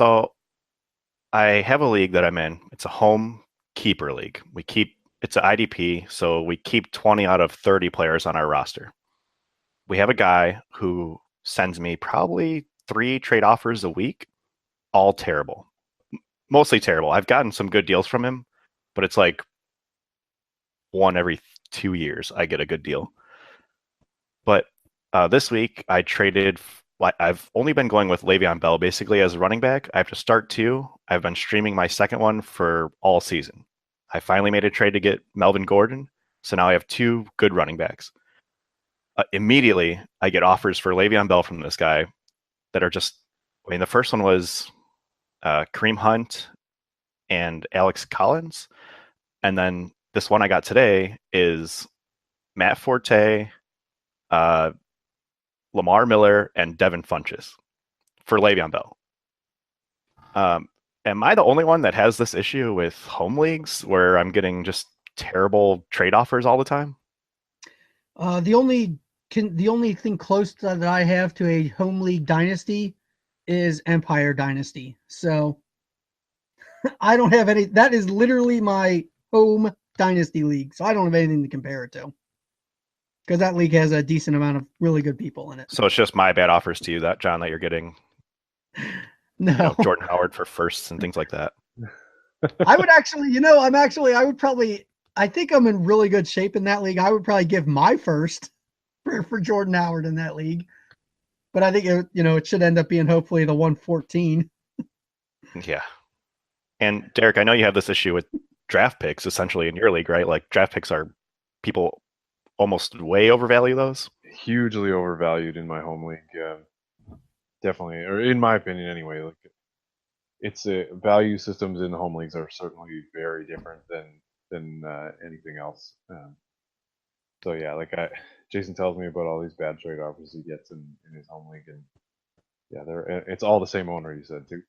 So I have a league that I'm in. It's a home keeper league. It's an IDP, so we keep 20 out of 30 players on our roster. We have a guy who sends me probably 3 trade offers a week, all terrible. Mostly terrible. I've gotten some good deals from him, but it's like one every 2 years I get a good deal. But this week I traded. I've only been going with Le'Veon Bell basically as a running back. I have to start 2. I've been streaming my second one for all season. I finally made a trade to get Melvin Gordon, so now I have 2 good running backs. Immediately, I get offers for Le'Veon Bell from this guy that are just. I mean, the first one was Kareem Hunt and Alex Collins, and then this one I got today is Matt Forte, Lamar Miller, and Devin Funchess for Le'Veon Bell. Am I the only one that has this issue with home leagues where I'm getting just terrible trade offers all the time? The only thing close to that I have to a home league dynasty is Empire Dynasty. So I don't have any. That is literally my home dynasty league. So I don't have anything to compare it to because that league has a decent amount of really good people in it. So it's just my bad offers to you, that John, that you're getting. No, Jordan Howard for firsts and things like that. I would actually, I think I'm in really good shape in that league. I would probably give my first for Jordan Howard in that league. But I think it should end up being hopefully the 114. Yeah. And Derek, I know you have this issue with draft picks essentially in your league, right? Like draft picks are people almost way overvalue those. Hugely overvalued in my home league. Yeah. Definitely, or in my opinion anyway. Like it's value systems in the home leagues are certainly very different than anything else. So yeah, Jason tells me about all these bad trade offers he gets in his home league, and yeah, it's all the same owner, you said too.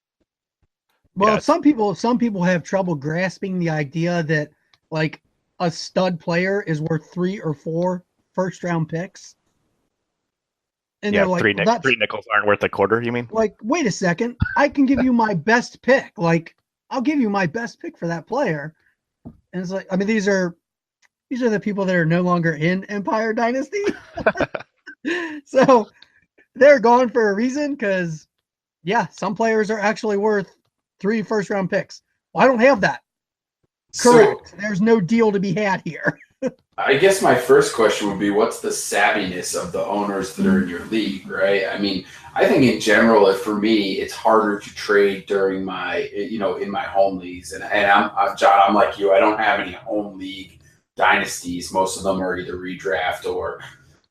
Well, yeah, some people have trouble grasping the idea that like a stud player is worth 3 or 4 first round picks. And yeah, they're like, three nickels aren't worth a quarter, you mean? Like, wait a second, I can give you my best pick. Like, I'll give you my best pick for that player. And it's like, I mean, these are the people that are no longer in Empire Dynasty. So they're gone for a reason because, yeah, some players are actually worth 3 first round picks. Well, I don't have that. Correct. So, there's no deal to be had here. I guess my first question would be, what's the savviness of the owners that are in your league, right? I mean, I think in general, for me, it's harder to trade during my, in my home leagues. And I'm John, I'm like you. I don't have any home league dynasties. Most of them are either redraft or,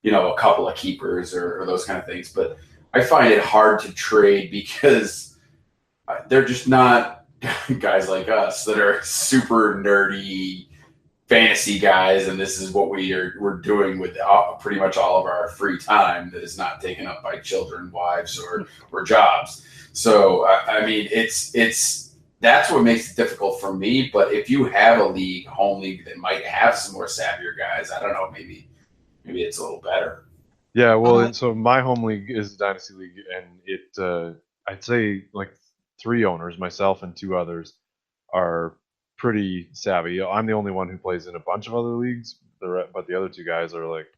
a couple of keepers or those kind of things. But I find it hard to trade because they're just not guys like us that are super nerdy fantasy guys, and this is what we're doing with pretty much all of our free time that is not taken up by children, wives, or jobs. So I mean, it's that's what makes it difficult for me. But if you have a home league that might have some more savvier guys, I don't know, maybe it's a little better. Yeah, well, so my home league is a dynasty league, and it I'd say like 3 owners, myself and 2 others, are pretty savvy. I'm the only one who plays in a bunch of other leagues, but the other 2 guys are like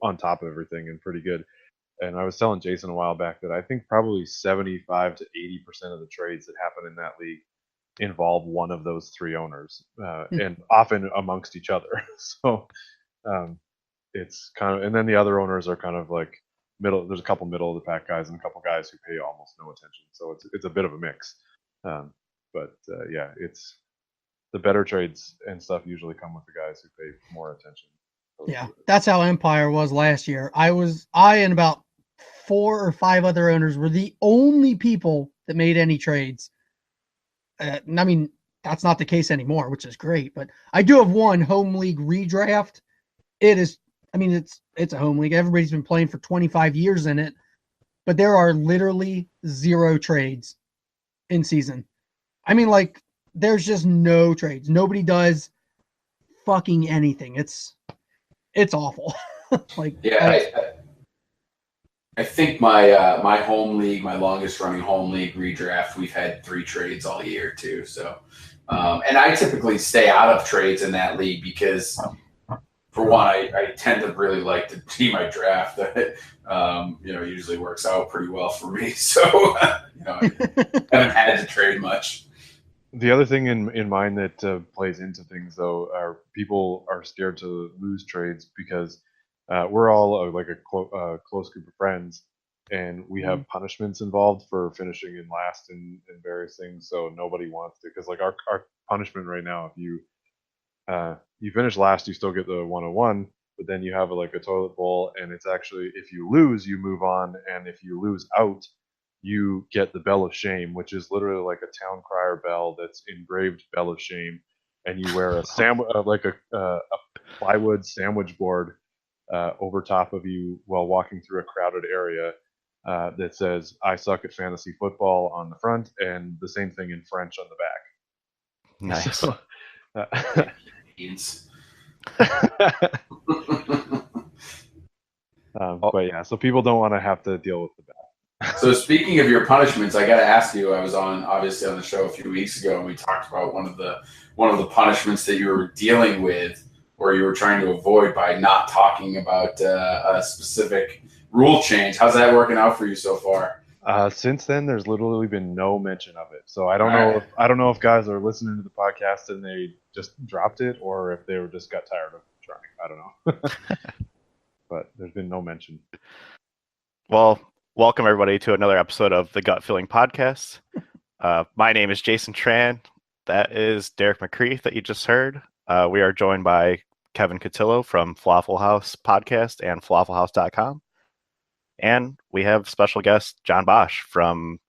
on top of everything and pretty good. And I was telling Jason a while back that I think probably 75 to 80% of the trades that happen in that league involve one of those 3 owners, and often amongst each other. So it's kind of, and then the other owners are kind of like middle. There's a couple middle of the pack guys and a couple guys who pay almost no attention. So it's a bit of a mix. Yeah, it's the better trades and stuff usually come with the guys who pay more attention. Yeah, that's how Empire was last year. I and about 4 or 5 other owners were the only people that made any trades. I mean, that's not the case anymore, which is great. But I do have one home league redraft. It is, I mean, it's a home league. Everybody's been playing for 25 years in it, but there are literally 0 trades in season. I mean, like, there's just no trades. Nobody does fucking anything. It's awful. Like, yeah, I think my my home league, my longest running home league redraft, we've had 3 trades all year too. So, and I typically stay out of trades in that league because, for one, I tend to really like to team my draft that usually works out pretty well for me. So, I haven't had to trade much. The other thing in mine that plays into things though are people are scared to lose trades because we're all like a close group of friends, and we have punishments involved for finishing in last in various things. So nobody wants to, because like our punishment right now, if you finish last, you still get the 101, but then you have like a toilet bowl, and it's actually, if you lose, you move on, and if you lose out, you get the bell of shame, which is literally like a town crier bell that's engraved bell of shame, and you wear a like a plywood sandwich board over top of you while walking through a crowded area that says "I suck at fantasy football" on the front, and the same thing in French on the back. Nice. So, but yeah, so people don't want to have to deal with the bad. So speaking of your punishments, I got to ask you. I was obviously on the show a few weeks ago, and we talked about one of the punishments that you were dealing with, or you were trying to avoid by not talking about a specific rule change. How's that working out for you so far? Since then, there's literally been no mention of it. So I don't know if guys are listening to the podcast and they just dropped it, or if they just got tired of trying. I don't know. But there's been no mention. Well, welcome everybody to another episode of the Gut Feeling Podcast. My name is Jason Tran. That is Derek McCree that you just heard. We are joined by Kevin Cutillo from Falafel House Podcast and falafelhouse.com. And we have special guest John Bosch from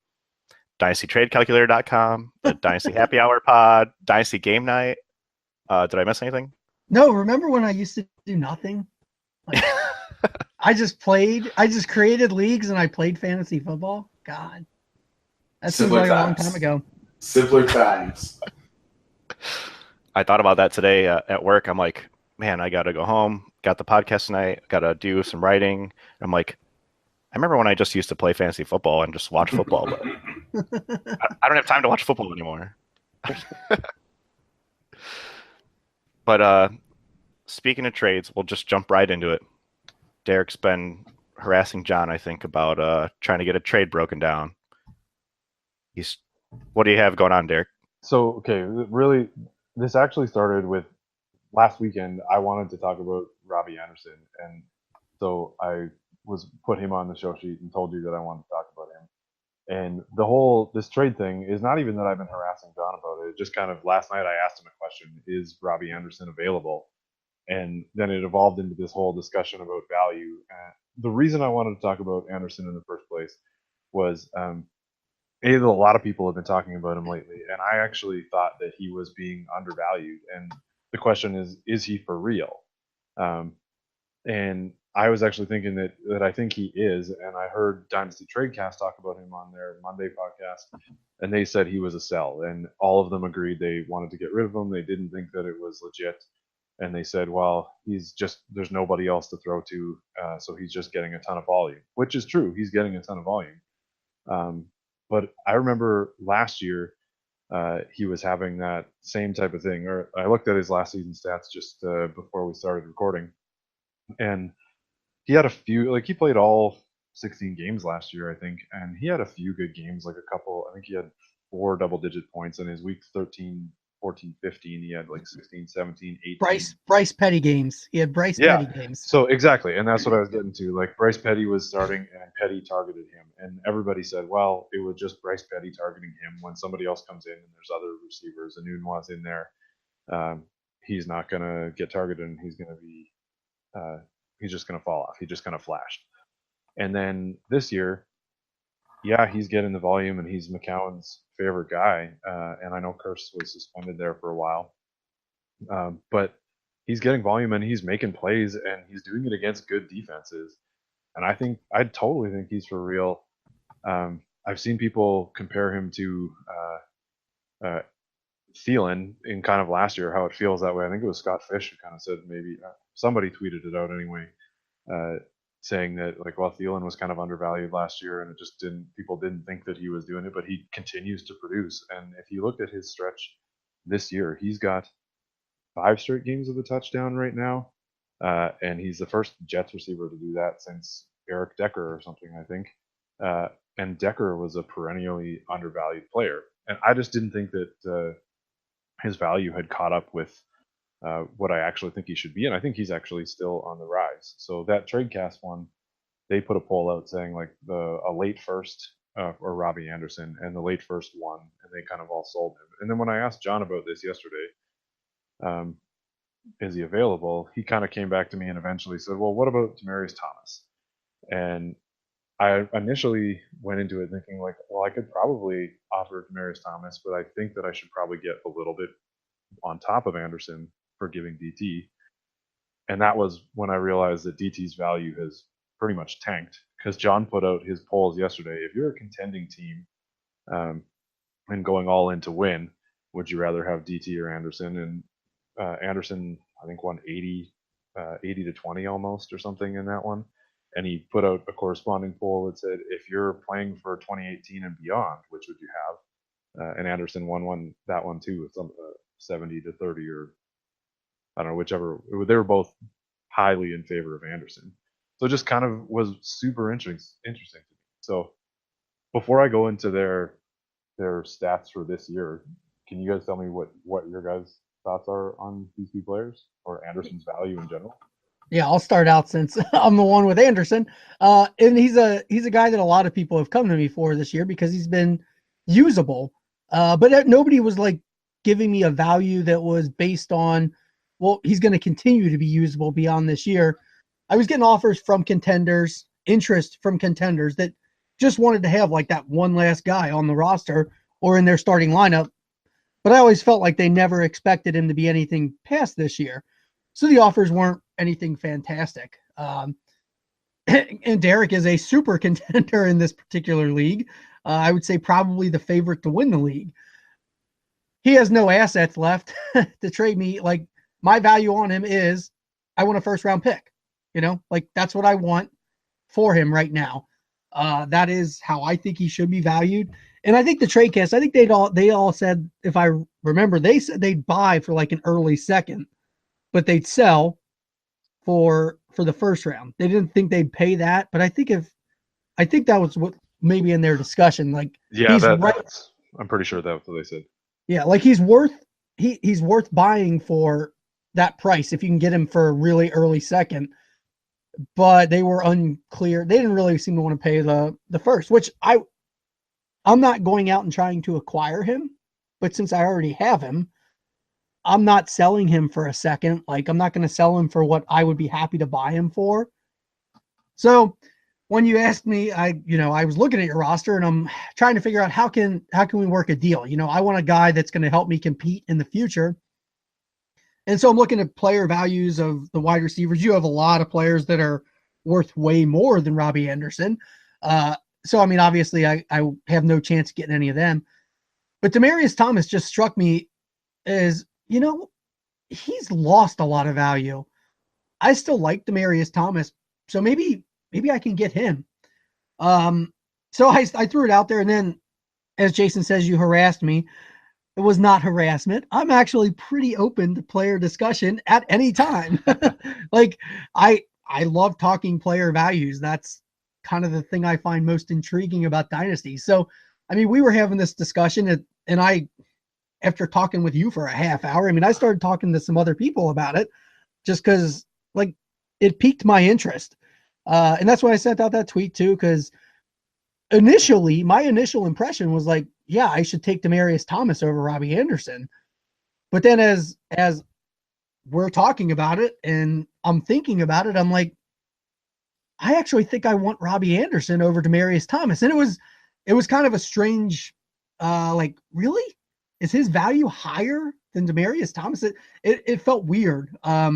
dynastytradecalculator.com, the Dynasty Happy Hour Pod, Dynasty Game Night. Did I miss anything? No, remember when I used to do nothing? Like, I just created leagues and I played fantasy football. God, that seems like a long time ago. Simpler times. I thought about that today at work. I'm like, man, I got to go home. Got the podcast tonight. Got to do some writing. I'm like, I remember when I just used to play fantasy football and just watch football, but I don't have time to watch football anymore. But speaking of trades, we'll just jump right into it. Derek's been harassing John, I think, about trying to get a trade broken down. What do you have going on, Derek? So, okay, really, this actually started with last weekend. I wanted to talk about Robbie Anderson, and so I put him on the show sheet and told you that I wanted to talk about him. And this trade thing is not even that I've been harassing John about it. Just kind of last night I asked him a question: is Robbie Anderson available? And then it evolved into this whole discussion about value. The reason I wanted to talk about Anderson in the first place was a lot of people have been talking about him lately, and I actually thought that he was being undervalued. And the question is he for real? And I was actually thinking that I think he is, and I heard Dynasty Tradecast talk about him on their Monday podcast, and they said he was a sell, and all of them agreed they wanted to get rid of him. They didn't think that it was legit, and they said, well, there's nobody else to throw to, so he's just getting a ton of volume, which is true. He's getting a ton of volume. But I remember last year he was having that same type of thing. Or I looked at his last season stats just before we started recording, and he had a few, like he played all 16 games last year, I think, and he had a few good games, like a couple. I think he had 4 double-digit points in his week 13, 14, 15. He had like 16, 17, 18. Bryce Petty games. He had Petty games. So exactly, and that's what I was getting to. Like Bryce Petty was starting, and Petty targeted him, and everybody said, "Well, it was just Bryce Petty targeting him." When somebody else comes in and there's other receivers, and Nunwa's in there, he's not gonna get targeted, and he's gonna be, he's just gonna fall off. He's just gonna flash. And then this year, yeah, he's getting the volume, and he's McCown's favorite guy. And I know Curse was suspended there for a while, but he's getting volume and he's making plays and he's doing it against good defenses. And I totally think he's for real. I've seen people compare him to Thielen in kind of last year, how it feels that way. I think it was Scott Fish who kind of said, maybe somebody tweeted it out anyway. saying that like, well, Thielen was kind of undervalued last year, and people didn't think that he was doing it, but he continues to produce. And if you looked at his stretch this year, he's got 5 straight games with a touchdown right now, and he's the first Jets receiver to do that since Eric Decker or something, I think. And Decker was a perennially undervalued player, and I just didn't think that his value had caught up with what I actually think he should be, and I think he's actually still on the rise. So that TradeCast one, they put a poll out saying like a late first or Robbie Anderson, and the late first won, and they kind of all sold him. And then when I asked John about this yesterday, is he available? He kind of came back to me and eventually said, well, what about Demaryius Thomas? And I initially went into it thinking like, well, I could probably offer Demaryius Thomas, but I think that I should probably get a little bit on top of Anderson for giving DT. And that was when I realized that DT's value has pretty much tanked, because John put out his polls yesterday. If you're a contending team and going all in to win, would you rather have DT or Anderson? And Anderson, I think, won 80 to 20 almost or something in that one. And he put out a corresponding poll that said, if you're playing for 2018 and beyond, which would you have? And Anderson won that one too, with some 70 to 30, or I don't know, whichever. They were both highly in favor of Anderson. So it just kind of was super interesting to me. So before I go into their stats for this year, can you guys tell me what your guys' thoughts are on these two players, or Anderson's value in general? Yeah, I'll start out since I'm the one with Anderson. And he's a guy that a lot of people have come to me for this year because he's been usable. But nobody was like giving me a value that was based on, well, he's going to continue to be usable beyond this year. I was getting offers from contenders, interest from contenders that just wanted to have like that one last guy on the roster or in their starting lineup. But I always felt like they never expected him to be anything past this year. So the offers weren't anything fantastic. And Derek is a super contender in this particular league. I would say probably the favorite to win the league. He has no assets left to trade me. Like, my value on him is I want a first round pick. Like, that's what I want for him right now. That is how I think he should be valued. And I think the TradeCast, I think they all said, if I remember, they said they'd buy for like an early second, but they'd sell for the first round. They didn't think they'd pay that, but I think that was what maybe in their discussion. Like, yeah, I'm pretty sure that's what they said. Yeah, like he's worth buying for that price if you can get him for a really early second. But they were unclear. They didn't really seem to want to pay the first, which I'm not going out and trying to acquire him, but since I already have him, I'm not selling him for a second. Like, I'm not going to sell him for what I would be happy to buy him for. So when you asked me, I was looking at your roster and I'm trying to figure out how can we work a deal? I want a guy that's going to help me compete in the future. And so I'm looking at player values of the wide receivers. You have a lot of players that are worth way more than Robbie Anderson. So, I mean, obviously I have no chance of getting any of them. But Demaryius Thomas just struck me as, he's lost a lot of value. I still like Demaryius Thomas, so maybe I can get him. So I threw it out there, and then, as Jason says, you harassed me. It was not harassment. I'm actually pretty open to player discussion at any time. Like, I love talking player values. That's kind of the thing I find most intriguing about Dynasty. So, I mean, we were having this discussion, and I, after talking with you for a half hour, I mean, I started talking to some other people about it just because, like, it piqued my interest. And that's why I sent out that tweet too, because initially, my initial impression was like, yeah, I should take Demaryius Thomas over Robbie Anderson. But then as we're talking about it and I'm thinking about it, I'm like, I actually think I want Robbie Anderson over Demaryius Thomas. And it was kind of a strange, like, really? Is his value higher than Demaryius Thomas? It felt weird. I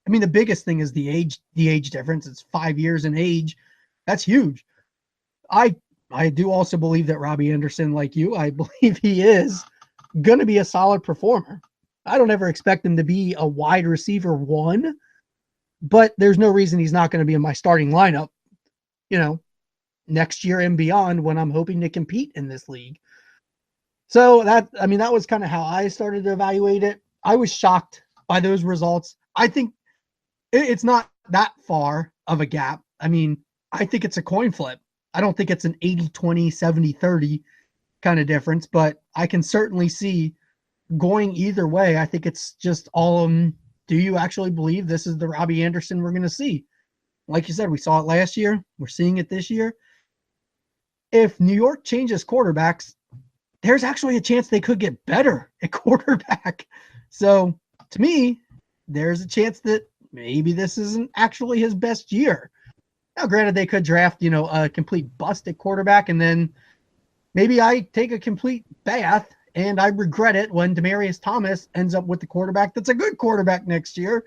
mean, the biggest thing is the age difference. It's 5 years in age. That's huge. I do also believe that Robbie Anderson, like you, I believe he is going to be a solid performer. I don't ever expect him to be a wide receiver one, but there's no reason he's not going to be in my starting lineup next year and beyond when I'm hoping to compete in this league. So that was kind of how I started to evaluate it. I was shocked by those results. I think it's not that far of a gap. I mean, I think it's a coin flip. I don't think it's an 80-20, 70-30 kind of difference, but I can certainly see going either way. I think it's just all do you actually believe this is the Robbie Anderson we're going to see? Like you said, we saw it last year. We're seeing it this year. If New York changes quarterbacks, there's actually a chance they could get better at quarterback. So to me, there's a chance that maybe this isn't actually his best year. Now, granted, they could draft, a complete bust at quarterback, and then maybe I take a complete bath and I regret it when Demaryius Thomas ends up with the quarterback that's a good quarterback next year.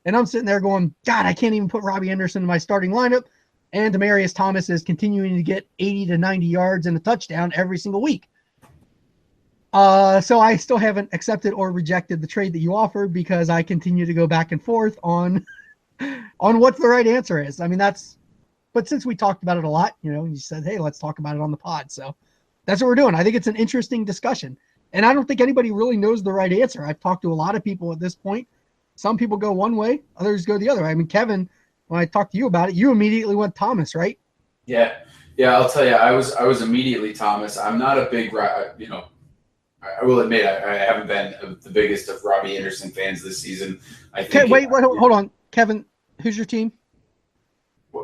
And I'm sitting there going, God, I can't even put Robbie Anderson in my starting lineup. And Demaryius Thomas is continuing to get 80 to 90 yards and a touchdown every single week. So I still haven't accepted or rejected the trade that you offered because I continue to go back and forth on what the right answer is. I mean, but since we talked about it a lot, you said, hey, let's talk about it on the pod. So that's what we're doing. I think it's an interesting discussion. And I don't think anybody really knows the right answer. I've talked to a lot of people at this point. Some people go one way, others go the other. I mean, Kevin, when I talked to you about it, you immediately went Thomas, right? Yeah. I'll tell you, I was immediately Thomas. I'm not a big, I will admit I haven't been the biggest of Robbie Anderson fans this season. I think. Wait, hold on, Kevin. Who's your team?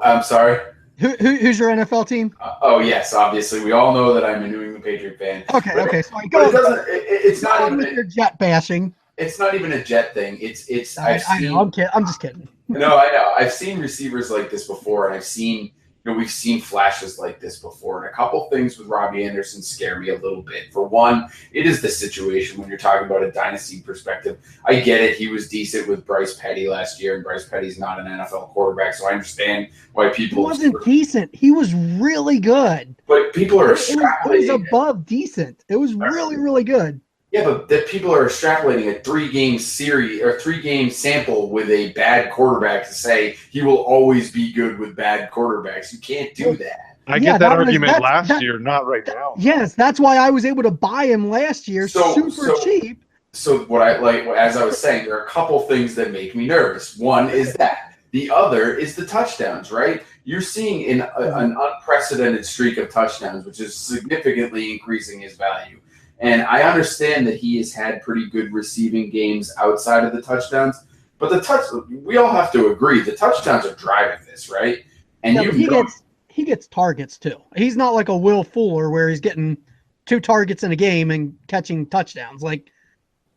I'm sorry. Who's your NFL team? Oh yes, obviously we all know that I'm a New England Patriot fan. Okay. So but it doesn't. It's not even with your jet bashing. It's not even a jet thing. It's. I know. I'm just kidding. No, I know. I've seen receivers like this before, and I've seen. We've seen flashes like this before. And a couple things with Robbie Anderson scare me a little bit. For one, it is the situation when you're talking about a dynasty perspective. I get it. He was decent with Bryce Petty last year, and Bryce Petty's not an NFL quarterback, so I understand why people. He wasn't decent. He was really good. But people are extrapolating. It was above decent. It was really, really good. Yeah, but that people are extrapolating a 3-game series or 3-game sample with a bad quarterback to say he will always be good with bad quarterbacks. You can't do that. I get that argument last year, not right now. Yes, that's why I was able to buy him last year super cheap. So what I like, as I was saying, there are a couple things that make me nervous. One is that. The other is the touchdowns, right? You're seeing an unprecedented streak of touchdowns, which is significantly increasing his value. And I understand that he has had pretty good receiving games outside of the touchdowns, but we all have to agree the touchdowns are driving this, right? And he gets targets too. He's not like a Will Fuller where he's getting 2 targets in a game and catching touchdowns.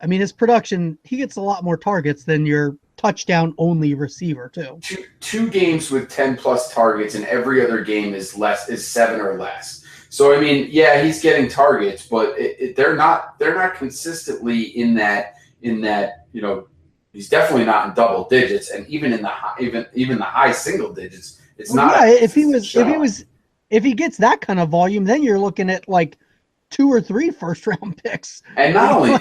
His production, he gets a lot more targets than your touchdown only receiver too. Two games with 10+ targets, and every other game is 7 or less. So he's getting targets, but they're not consistently in that. He's definitely not in double digits, and even in the high single digits, it's not. Yeah, if he gets that kind of volume, then you're looking at like 2 or 3 first-round picks. And not only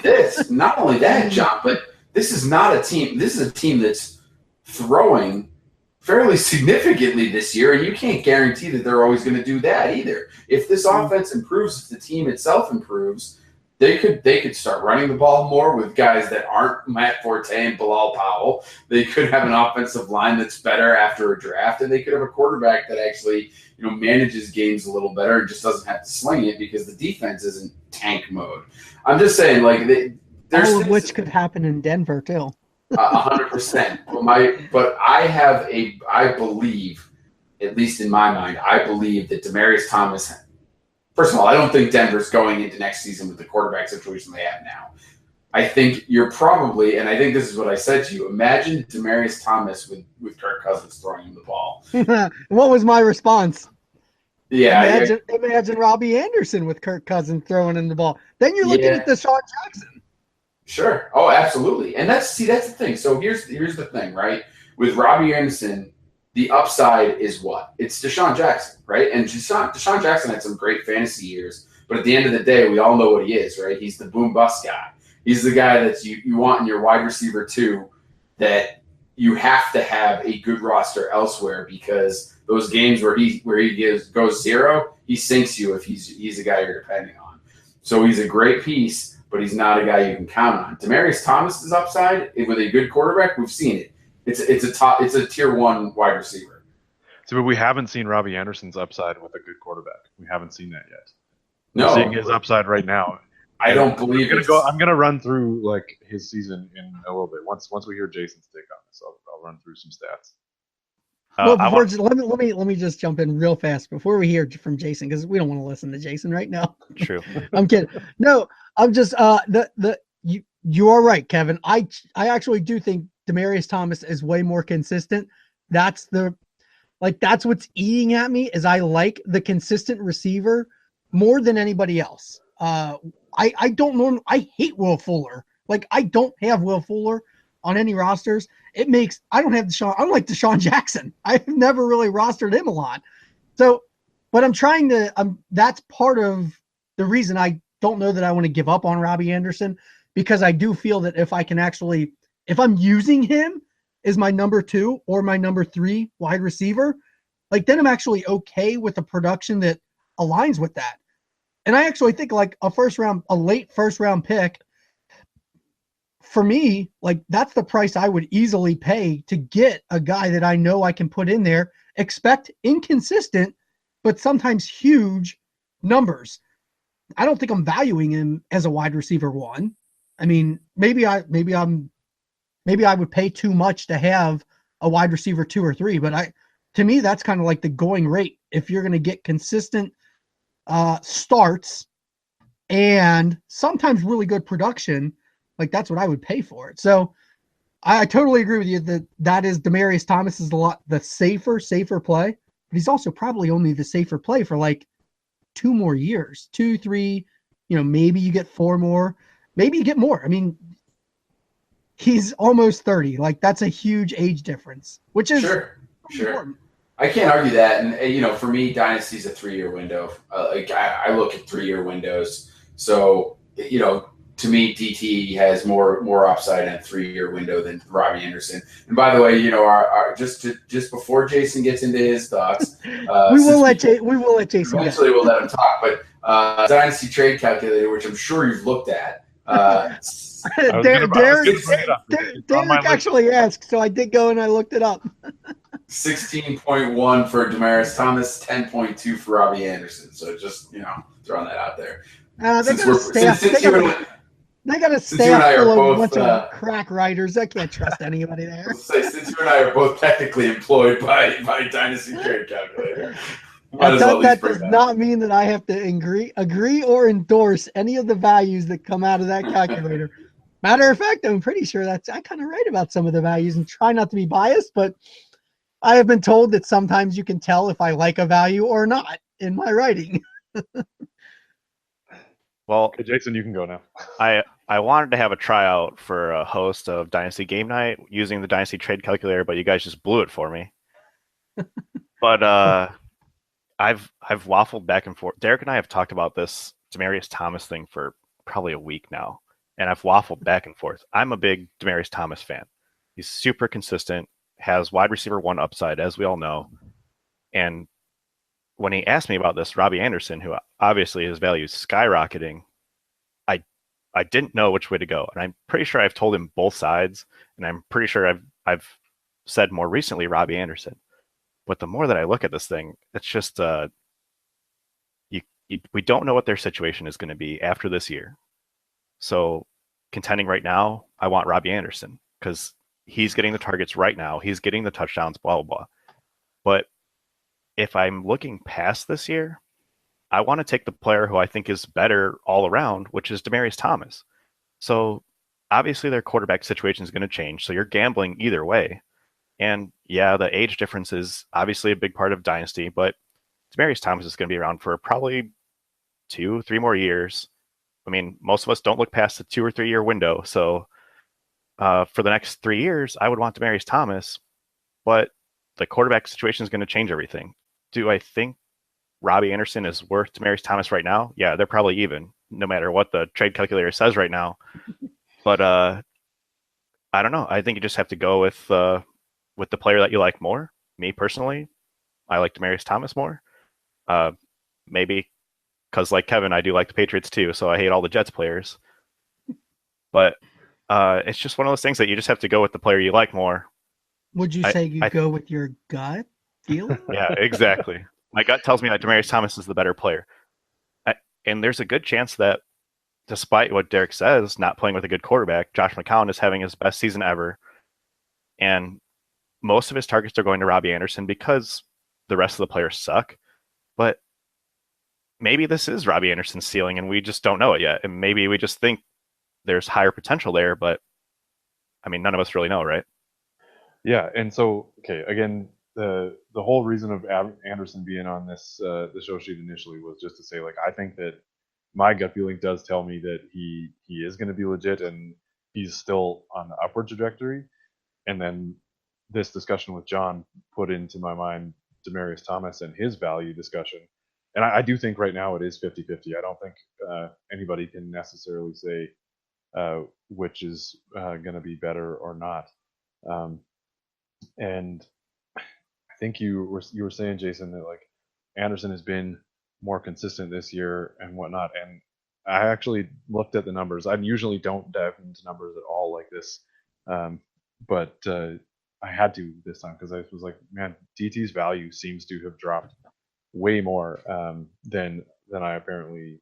that, John, but this is not a team. This is a team that's throwing fairly significantly this year, and you can't guarantee that they're always going to do that either. If this offense improves, if the team itself improves, they could start running the ball more with guys that aren't Matt Forte and Bilal Powell. They could have an offensive line that's better after a draft, and they could have a quarterback that actually manages games a little better and just doesn't have to sling it because the defense isn't tank mode. I'm just saying, all of which could happen in Denver too. 100%. But I believe, at least in my mind, I believe that Demaryius Thomas. First of all, I don't think Denver's going into next season with the quarterback situation they have now. I think you're probably, and I think this is what I said to you. Imagine Demaryius Thomas with Kirk Cousins throwing him the ball. What was my response? Yeah, imagine Robbie Anderson with Kirk Cousins throwing him the ball. Then you're looking at Deshaun Jackson. Sure. Oh, absolutely. And that's the thing. So here's the thing, right? With Robbie Anderson, the upside is what? It's Deshaun Jackson, right? And Deshaun Jackson had some great fantasy years, but at the end of the day, we all know what he is, right? He's the boom bust guy. He's the guy that you want in your wide receiver too, that you have to have a good roster elsewhere, because those games where he goes zero, he sinks you if he's a guy you're depending on. So he's a great piece, but he's not a guy you can count on. Demaryius Thomas's upside with a good quarterback, we've seen it. It's a tier 1 wide receiver. So, but we haven't seen Robbie Anderson's upside with a good quarterback. We haven't seen that yet. No, We're seeing his upside right now. I don't believe I'm gonna run through like his season in a little bit. Once we hear Jason's take on this, I'll run through some stats. Well, let me just jump in real fast before we hear from Jason, because we don't want to listen to Jason right now. True. I'm kidding. No, I'm just you are right, Kevin. I actually do think Demaryius Thomas is way more consistent. That's what's eating at me, is I like the consistent receiver more than anybody else. I don't know. I hate Will Fuller. Like, I don't have Will Fuller on any rosters. I don't like Deshaun Jackson. I've never really rostered him a lot. So, but that's part of the reason I don't know that I want to give up on Robbie Anderson, because I do feel that if I'm using him as my number 2 or my number 3 wide receiver, like, then I'm actually okay with the production that aligns with that. And I actually think like a late first round pick, for me, like, that's the price I would easily pay to get a guy that I know I can put in there, expect inconsistent, but sometimes huge numbers. I don't think I'm valuing him as a wide receiver 1. I mean, maybe I would pay too much to have a wide receiver 2 or 3, but to me, that's kind of like the going rate. If you're going to get consistent starts and sometimes really good production, like, that's what I would pay for it. So I totally agree with you that is Demaryius Thomas is the safer play, but he's also probably only the safer play for like 2 more years, 2, 3, maybe you get 4 more, maybe you get more. I mean, he's almost 30. Like, that's a huge age difference, which is sure. important. I can't argue that. And, for me, Dynasty's a 3-year window. I look at 3-year windows. So, to me, DT has more upside in a 3-year window than Robbie Anderson. And by the way, just before Jason gets into his thoughts, we will let Jason. Eventually, we'll let him talk. But Dynasty Trade Calculator, which I'm sure you've looked at. Derek actually asked, so I did go and I looked it up. 16.1 for Demaryius Thomas, 10.2 for Robbie Anderson. So just throwing that out there. They got a staff full of a bunch of crack writers. I can't trust anybody there. Since you and I are both technically employed by Dynasty Trade Calculator, that does not mean that I have to agree or endorse any of the values that come out of that calculator. Matter of fact, I'm pretty sure I kind of write about some of the values and try not to be biased, but I have been told that sometimes you can tell if I like a value or not in my writing. Well, okay, Jason, you can go now. I wanted to have a tryout for a host of Dynasty Game Night using the Dynasty Trade Calculator, but you guys just blew it for me. But I've waffled back and forth. Derek and I have talked about this Demaryius Thomas thing for probably a week now, and I've waffled back and forth. I'm a big Demaryius Thomas fan. He's super consistent, has wide receiver 1 upside, as we all know. And when he asked me about this, Robbie Anderson, who obviously his value is skyrocketing, I didn't know which way to go. And I'm pretty sure I've told him both sides, and I'm pretty sure I've said more recently Robbie Anderson. But the more that I look at this thing, it's just we don't know what their situation is going to be after this year. So contending right now, I want Robbie Anderson because he's getting the targets right now. He's getting the touchdowns, blah, blah, blah. But if I'm looking past this year, I want to take the player who I think is better all around, which is Demaryius Thomas. So obviously their quarterback situation is going to change. So you're gambling either way. And yeah, the age difference is obviously a big part of Dynasty, but Demaryius Thomas is going to be around for probably 2-3 more years. I mean, most of us don't look past the 2 or 3 year window. So for the next 3 years, I would want Demaryius Thomas, but the quarterback situation is going to change everything. Do I think Robbie Anderson is worth Demaryius Thomas right now? Yeah, they're probably even, no matter what the trade calculator says right now. But I don't know. I think you just have to go with the player that you like more. Me personally, I like Demaryius Thomas more. Maybe because, like Kevin, I do like the Patriots too, so I hate all the Jets players. But it's just one of those things that you just have to go with the player you like more. Would you say you go with your gut feeling? Yeah, exactly. My gut tells me that Demaryius Thomas is the better player. And there's a good chance that, despite what Derek says, not playing with a good quarterback, Josh McCown is having his best season ever. And most of his targets are going to Robbie Anderson because the rest of the players suck. But maybe this is Robbie Anderson's ceiling and we just don't know it yet. And maybe we just think there's higher potential there, but I mean, none of us really know, right? Yeah, and so again, the whole reason of Anderson being on this the show sheet initially was just to say, like, I think that my gut feeling does tell me that he is going to be legit and he's still on the upward trajectory. And then this discussion with John put into my mind Demaryius Thomas and his value discussion. And I do think right now it is 50-50. I don't think anybody can necessarily say which is going to be better or not. And I think you were saying, Jason, that like Anderson has been more consistent this year and whatnot. And I actually looked at the numbers. I usually don't dive into numbers at all like this, but I had to this time because I was like, man, DT's value seems to have dropped way more than I apparently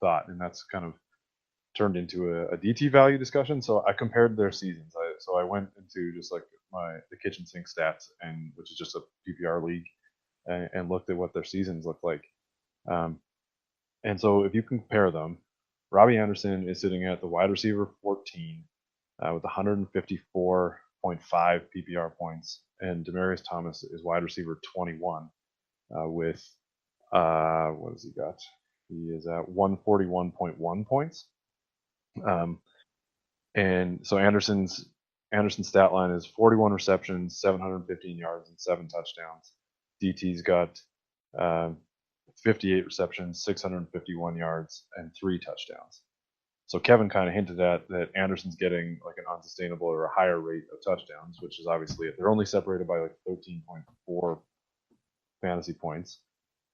thought, and that's kind of turned into a DT value discussion. So I compared their seasons. So I went into just like the kitchen sink stats, and which is just a PPR league, and looked at what their seasons look like. And so if you compare them, Robbie Anderson is sitting at the wide receiver 14 with 154.5 PPR points, and Demaryius Thomas is wide receiver 21 with what has he got? He is at 141.1 points. And so Anderson's stat line is 41 receptions, 715 yards, and 7 touchdowns. DT's got 58 receptions, 651 yards, and 3 touchdowns. So Kevin kind of hinted at that Anderson's getting like an unsustainable or a higher rate of touchdowns, which is obviously it. They're only separated by like 13.4 fantasy points.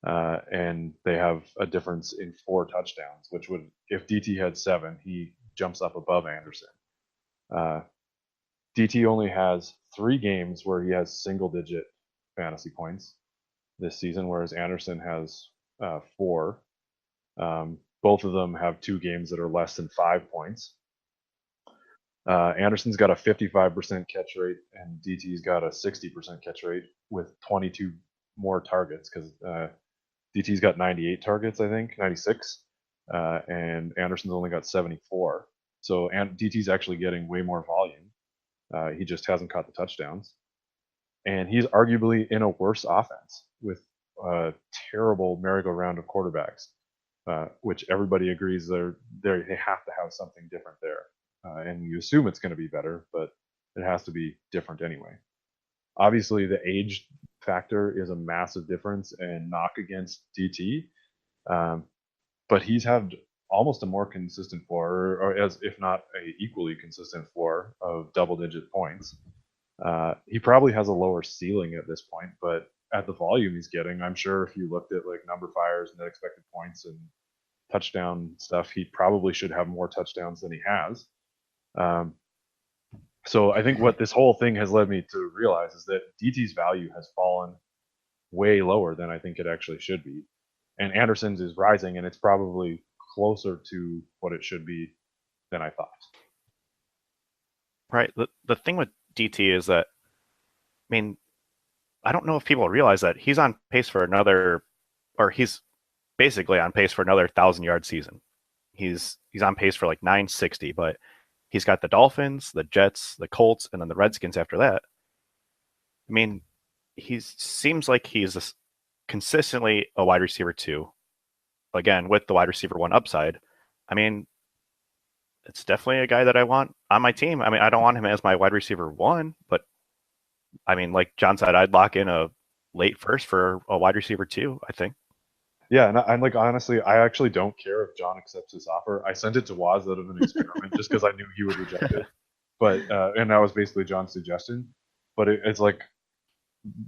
And they have a difference in 4 touchdowns, which would, if DT had 7, he jumps up above Anderson. DT only has 3 games where he has single-digit fantasy points this season, whereas Anderson has 4. Both of them have 2 games that are less than 5 points. Anderson's got a 55% catch rate, and DT's got a 60% catch rate with 22 more targets because DT's got 98 targets, I think, 96, and Anderson's only got 74. So DT's actually getting way more volume. He just hasn't caught the touchdowns. And he's arguably in a worse offense with a terrible merry-go-round of quarterbacks, which everybody agrees they have to have something different there. And you assume it's going to be better, but it has to be different anyway. Obviously, the age factor is a massive difference and knock against DT, but he's had almost a more consistent floor, or as if not a equally consistent floor of double-digit points. He probably has a lower ceiling at this point, but at the volume he's getting, I'm sure if you looked at like number fires and net expected points and touchdown stuff, he probably should have more touchdowns than he has. So I think what this whole thing has led me to realize is that DT's value has fallen way lower than I think it actually should be. And Anderson's is rising, and it's probably closer to what it should be than I thought. Right. The thing with DT is that, I mean, I don't know if people realize that he's on pace for he's basically on pace for another 1,000-yard season. He's on pace for like 960, but he's got the Dolphins, the Jets, the Colts, and then the Redskins after that. I mean, he seems like he's consistently a wide receiver 2. Again, with the wide receiver 1 upside. I mean, it's definitely a guy that I want on my team. I mean, I don't want him as my wide receiver 1, but I mean, like John said, I'd lock in a late first for a wide receiver 2, I think. Yeah, and I'm like, honestly, I actually don't care if John accepts this offer. I sent it to Waz out of an experiment just because I knew he would reject it. But and that was basically John's suggestion. But it's like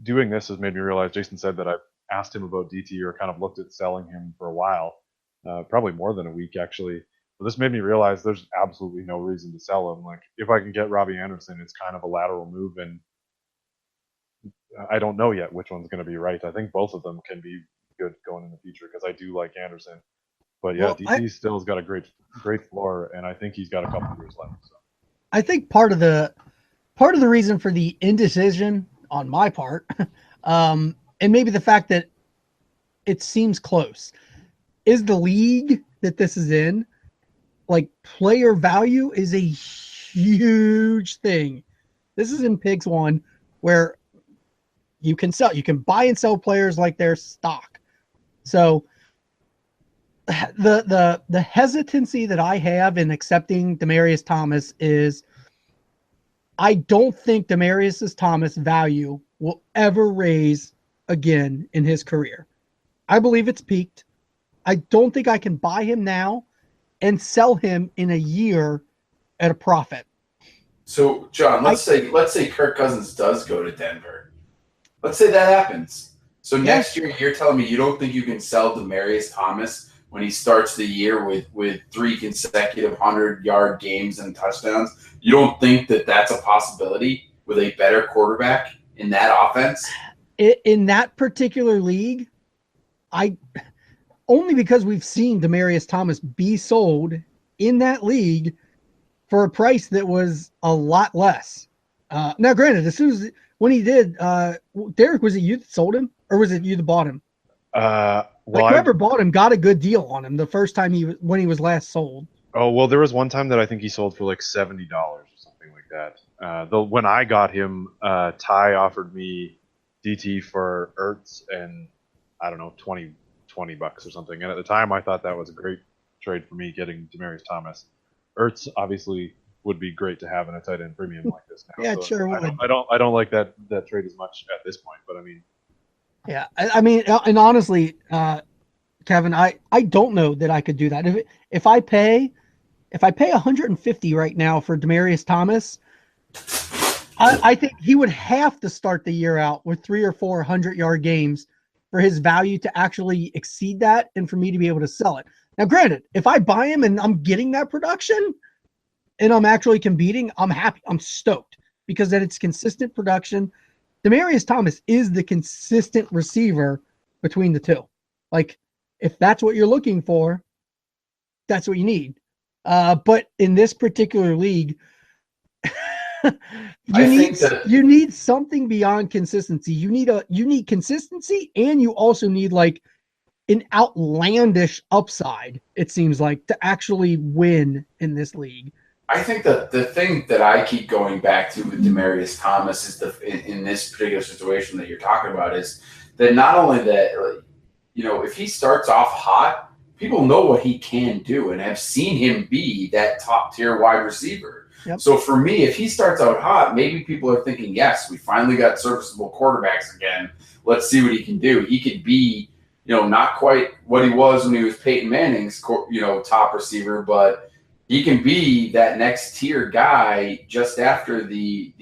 doing this has made me realize. Jason said that I've asked him about DT or kind of looked at selling him for a while, probably more than a week actually. But this made me realize there's absolutely no reason to sell him. Like if I can get Robbie Anderson, it's kind of a lateral move, and I don't know yet which one's going to be right. I think both of them can be good going in the future because I do like Anderson. But yeah, well, DT still's got a great floor, and I think he's got a couple of years left. So. I think part of the reason for the indecision on my part, and maybe the fact that it seems close, is the league that this is in. Like player value is a huge thing. This is in Pigs 1 where you can buy and sell players like they're stock. So the hesitancy that I have in accepting Demaryius Thomas is I don't think Demaryius Thomas' value will ever raise again in his career. I believe it's peaked. I don't think I can buy him now and sell him in a year at a profit. So, John, let's say Kirk Cousins does go to Denver. Let's say that happens. So next year, you're telling me you don't think you can sell Demaryius Thomas when he starts the year with 3 consecutive 100-yard games and touchdowns? You don't think that that's a possibility with a better quarterback in that offense? In that particular league, only because we've seen Demaryius Thomas be sold in that league for a price that was a lot less. Now, granted, as soon as when he did, Derek, was it you that sold him, or was it you that bought him? Whoever bought him got a good deal on him the first time when he was last sold. Oh well, there was one time that I think he sold for like $70 or something like that. Though when I got him, Ty offered me DT for Ertz and I don't know $20 or something. And at the time, I thought that was a great trade for me getting Demaryius Thomas. Ertz obviously would be great to have in a tight end premium like this now. Yeah, so sure would. I don't like that trade as much at this point, but I mean. Yeah, I mean, and honestly, Kevin, I don't know that I could do that. If I pay $150 right now for Demaryius Thomas, I think he would have to start the year out with 3 or 4 100-yard games for his value to actually exceed that and for me to be able to sell it. Now, granted, if I buy him and I'm getting that production and I'm actually competing, I'm happy. I'm stoked because then it's consistent production. Demaryius Thomas is the consistent receiver between the two. Like, if that's what you're looking for, that's what you need. But in this particular league, you need something beyond consistency. You need consistency, and you also need like an outlandish upside, it seems like, to actually win in this league. I think that the thing that I keep going back to with Demaryius Thomas is in this particular situation that you're talking about is that not only that, if he starts off hot, people know what he can do and have seen him be that top tier wide receiver. Yep. So for me, if he starts out hot, maybe people are thinking, yes, we finally got serviceable quarterbacks again. Let's see what he can do. He could be, not quite what he was when he was Peyton Manning's, top receiver, but he can be that next tier guy just after the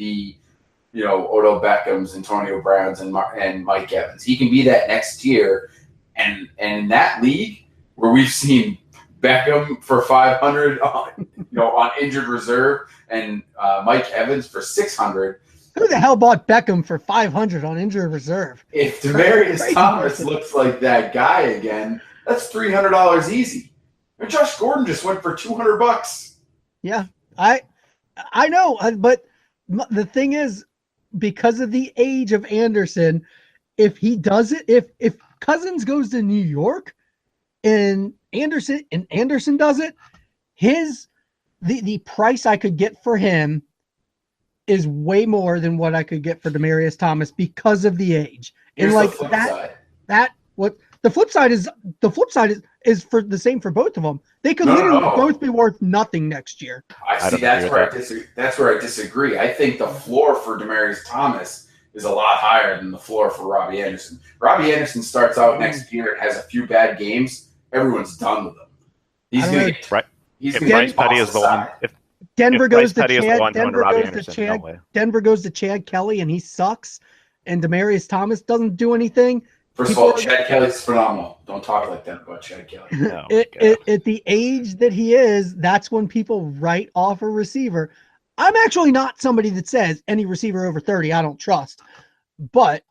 Odell Beckham's, Antonio Brown's, and Mike Evans. He can be that next tier, and in that league where we've seen Beckham for 500 on injured reserve and Mike Evans for 600. Who the hell bought Beckham for 500 on injured reserve? If Demaryius Thomas looks like that guy again, that's $300 easy. And Josh Gordon just went for $200. Yeah, I know, but the thing is, because of the age of Anderson, if he does it, if Cousins goes to New York and Anderson does it, the price I could get for him is way more than what I could get for Demaryius Thomas because of the age. Here's and like the flip side. The flip side is for the same for both of them. They could literally both be worth nothing next year. That's where I disagree. I think the floor for Demaryius Thomas is a lot higher than the floor for Robbie Anderson. Robbie Anderson starts out next year and has a few bad games. Everyone's done with him. He's going to get right. If Bryce Petty is the one, Denver If Bryce goes to Petty is the Chad. one going to Denver Robbie goes to Anderson, Chad. no way. Denver goes to Chad Kelly, and he sucks. And Demaryius Thomas doesn't do anything. First of all, Chad Kelly's phenomenal. Don't talk like that about Chad Kelly. Oh my God. At the age that he is, that's when people write off a receiver. I'm actually not somebody that says any receiver over 30 I don't trust. But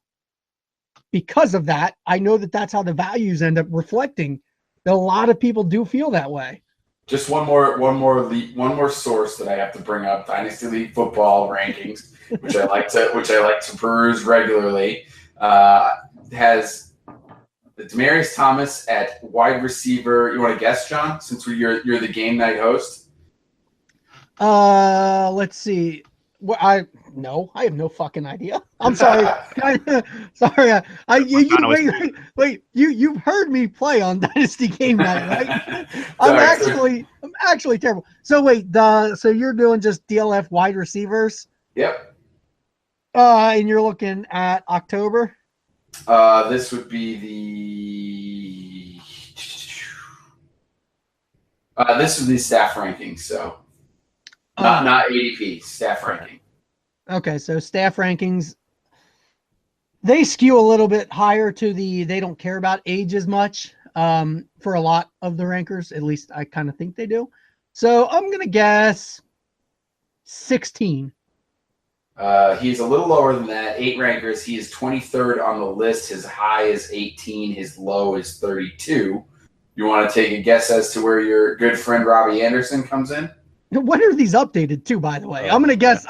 because of that, I know that that's how the values end up reflecting. That a lot of people do feel that way. Just one more source that I have to bring up: Dynasty League football rankings, which I like to peruse regularly. Has Demaryius Thomas at wide receiver. You want to guess, John? Since you're the game night host. Let's see. Well, I have no fucking idea. I'm sorry. Sorry. You've heard me play on Dynasty Game Night, right? I'm actually terrible. So wait, so you're doing just DLF wide receivers? Yep. And you're looking at October? This would be the staff rankings, so not ADP, staff ranking. Okay, so staff rankings, they skew a little bit higher to they don't care about age as much for a lot of the rankers. At least I kind of think they do. So I'm going to guess 16. He's a little lower than that. 8 rankers. He is 23rd on the list. His high is 18. His low is 32. You want to take a guess as to where your good friend Robbie Anderson comes in? When are these updated to, by the way? I'm gonna guess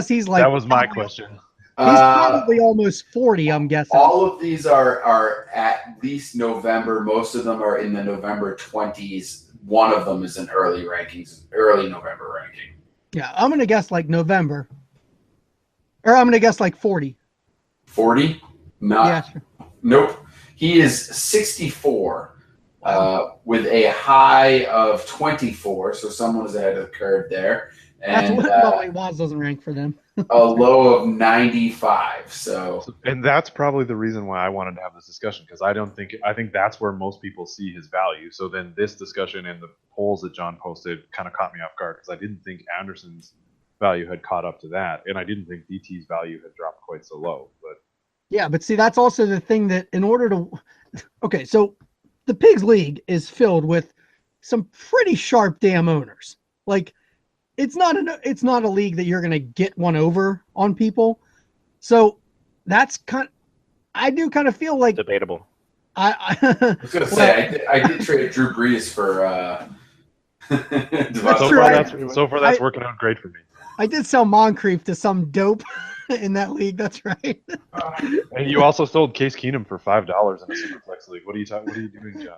he's like. That was my question. He's probably almost 40, I'm guessing. All of these are at least November. Most of them are in the November 20s. One of them is an early November ranking. Yeah, I'm gonna guess like November. Or I'm gonna guess like 40. 40? Not. Yeah, sure. Nope. He is 64. With a high of 24, so someone is ahead of the curve there. And Waz doesn't rank for them. a low of 95. And that's probably the reason why I wanted to have this discussion, because I think that's where most people see his value. So then this discussion and the polls that John posted kind of caught me off guard, because I didn't think Anderson's value had caught up to that, and I didn't think DT's value had dropped quite so low. But yeah, but see, that's also the thing that in order to okay, so the Pigs League is filled with some pretty sharp damn owners. Like, it's not a league that you're going to get one over on people. So that's I do kind of feel like debatable. I was going to say, I did trade Drew Brees for so far that's working out great for me. I did sell Moncrief to some dope in that league. That's right. And you also sold Case Keenum for $5 in a Superflex league. What are you doing, John?